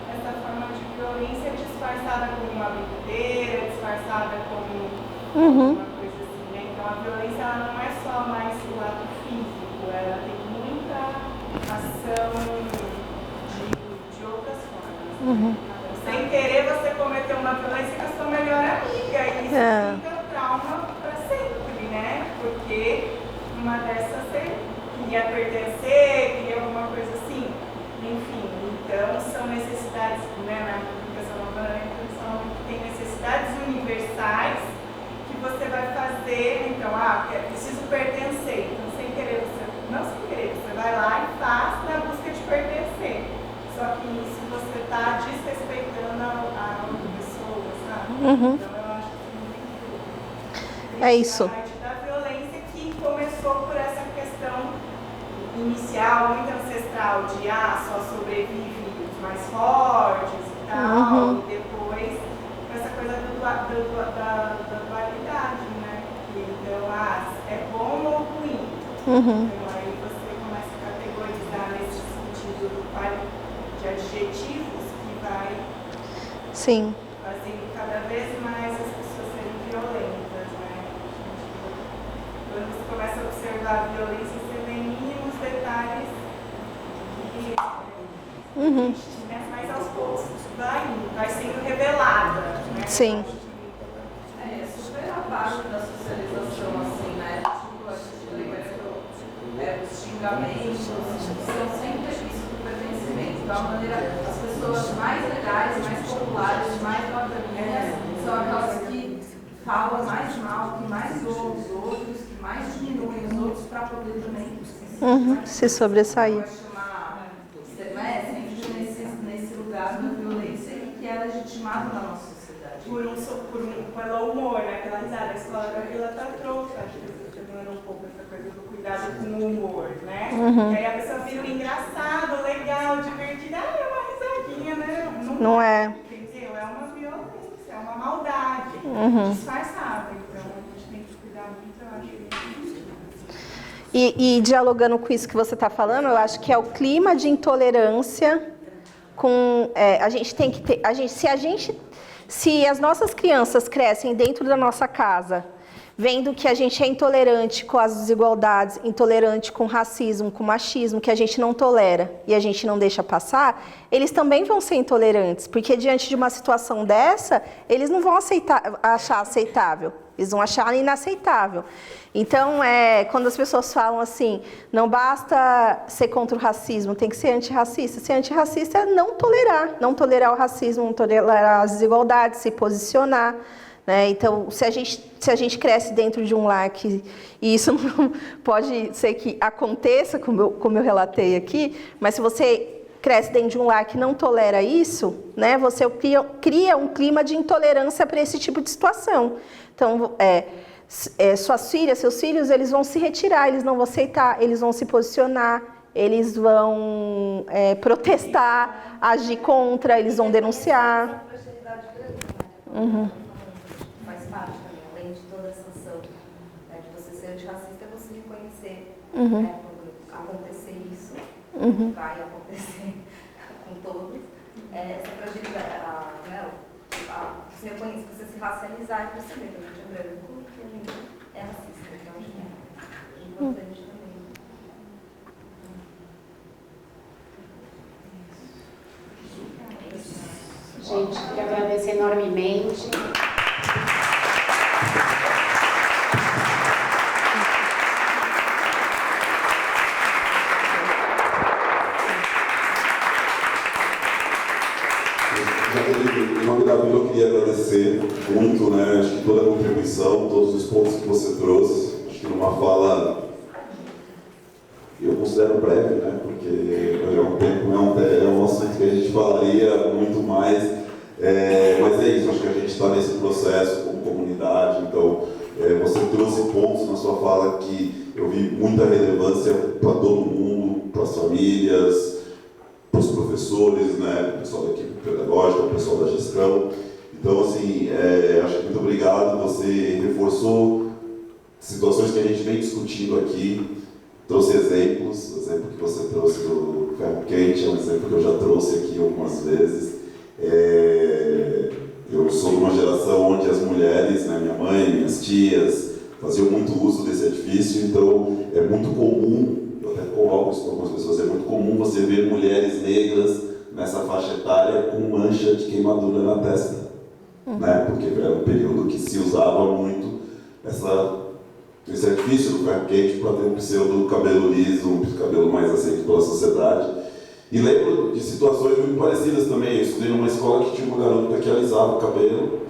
essa forma de violência disfarçada como uma brincadeira, disfarçada como uma coisa assim, né? Então a violência ela não é só mais o lado físico, ela tem muita são de outras formas. Sem querer, você cometeu uma violência com a sua melhor amiga e isso fica trauma para sempre, né? Porque uma dessas você queria pertencer, queria alguma coisa assim. Enfim, então são necessidades, né? Na comunicação não violenta, tem necessidades universais que você vai fazer. Então, preciso pertencer. Então, sem querer, você vai lá e faz na busca de pertencer. Só que isso você está desrespeitando a outra pessoa, sabe? Então eu acho que é isso. A parte da violência que começou por essa questão inicial, muito ancestral, de só sobrevive os mais fortes e tal, e depois essa coisa da dualidade, né? Então, é bom ou ruim? Então aí você começa a categorizar nesse sentido de adjetivos que vai fazendo cada vez mais as pessoas serem violentas, né? Quando você começa a observar a violência, você vê mínimos detalhes mas aos poucos vai sendo revelada, né? Sim. É super a parte da socialização, assim, né? Os xingamentos são sempre vistos do pertencimento. De uma maneira, as pessoas mais legais, mais populares, mais bacaninhas, são aquelas que falam mais mal, que mais ouvem os outros, que mais diminuem os outros para poder também se sobressair. Sempre nesse lugar da violência que é legitimado na nossa sociedade. Pelo humor, né? Pela risada. A escola da Vila trouxe, acho que um pouco essa coisa do cuidado com o humor, né? E aí a pessoa vira um engraçado, legal, divertido. É uma risadinha, né? Não é. Entendeu? É uma violência, é uma maldade disfarçada. Então a gente tem que cuidar muito, eu acho. E dialogando com isso que você está falando, eu acho que é o clima de intolerância com... a gente tem que ter... Se as nossas crianças crescem dentro da nossa casa, vendo que a gente é intolerante com as desigualdades, intolerante com racismo, com machismo, que a gente não tolera e a gente não deixa passar, eles também vão ser intolerantes, porque diante de uma situação dessa, eles não vão achar aceitável, eles vão achar inaceitável. Então, quando as pessoas falam assim, não basta ser contra o racismo, tem que ser antirracista. Ser antirracista é não tolerar o racismo, não tolerar as desigualdades, se posicionar. Né? Então, se a gente cresce dentro de um lar e isso não pode ser que aconteça, como eu relatei aqui, mas se você cresce dentro de um lar que não tolera isso, né, você cria um clima de intolerância para esse tipo de situação. Então, suas filhas, seus filhos, eles vão se retirar, eles não vão aceitar, eles vão se posicionar, eles vão protestar, agir contra, eles vão denunciar. Faz parte também, além de toda essa ação de você ser antirracista, é você reconhecer quando acontecer isso, vai acontecer com todos, essa fragilidade, você reconhece, você se racializar e perceber que a gente é branco e que a gente é racista, então acho que é importante também. Gente, queria agradecer enormemente. Em nome da Vila, eu queria agradecer muito, né? Acho que toda a contribuição, todos os pontos que você trouxe. Acho que numa fala, eu considero breve, né? Porque é um assunto que a gente falaria muito mais. Mas é isso, acho que a gente está nesse processo como comunidade. Então, você trouxe pontos na sua fala que eu vi muita relevância para todo mundo, para as famílias, para os professores, né, o pessoal da equipe pedagógica, o pessoal da gestão. Então, assim, acho que muito obrigado. Você reforçou situações que a gente vem discutindo aqui, trouxe exemplos. O exemplo que você trouxe do ferro quente é um exemplo que eu já trouxe aqui algumas vezes. Eu sou de uma geração onde as mulheres, né, minha mãe, minhas tias, faziam muito uso desse edifício, então é muito comum, eu até coloco algumas pessoas, é muito comum você ver mulheres negras nessa faixa etária com mancha de queimadura na testa, né? Porque era um período que se usava muito esse artifício do ferro quente para ter um pseudo cabelo liso, um cabelo mais aceito pela sociedade. E lembro de situações muito parecidas também. Eu estudei numa escola que tinha uma garota que alisava o cabelo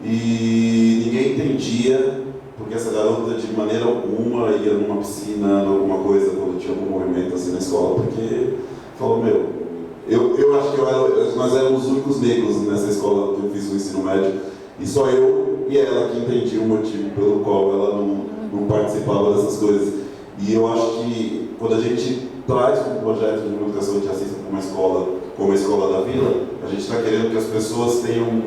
e ninguém entendia porque essa garota de maneira alguma ia numa piscina, alguma coisa, quando tinha algum movimento assim na escola, porque falou, eu acho que nós éramos os únicos negros nessa escola que eu fiz o ensino médio, e só eu e ela que entendia o motivo pelo qual ela não participava dessas coisas. E eu acho que quando a gente traz um projeto de educação antirracista para uma escola, como a Escola da Vila, a gente está querendo que as pessoas tenham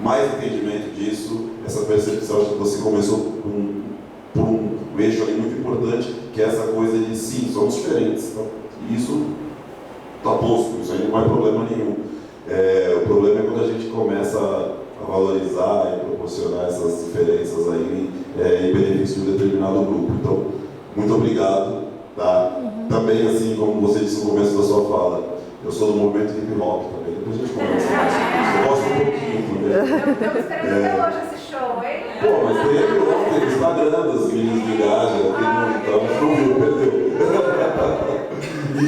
mais entendimento disso, essa percepção de que você começou por um eixo ali muito importante, que é essa coisa de sim, somos diferentes. Então, isso está posto, isso aí não é problema nenhum. O problema é quando a gente começa a valorizar e proporcionar essas diferenças aí em benefício de um determinado grupo. Então, muito obrigado. Tá? Também, assim como você disse no começo da sua fala, eu sou do movimento hip hop também, depois a gente conversa. Eu gosto um pouquinho também. Estamos esperando até hoje esse show, hein? Pô, mas teve ontem no Instagram das meninas de Gaja, que não viu, perdeu. E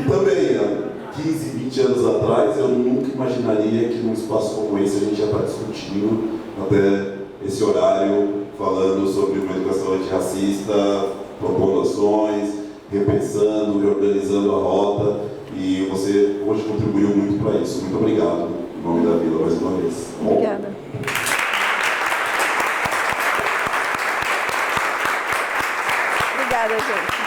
também, há 15, 20 anos atrás, eu nunca imaginaria que num espaço como esse a gente ia estar discutindo até esse horário, falando sobre uma educação antirracista, propondo ações, repensando, reorganizando a rota, e você hoje contribuiu muito para isso. Muito obrigado, em nome da Vila, mais uma vez. Obrigada. Obrigada, gente.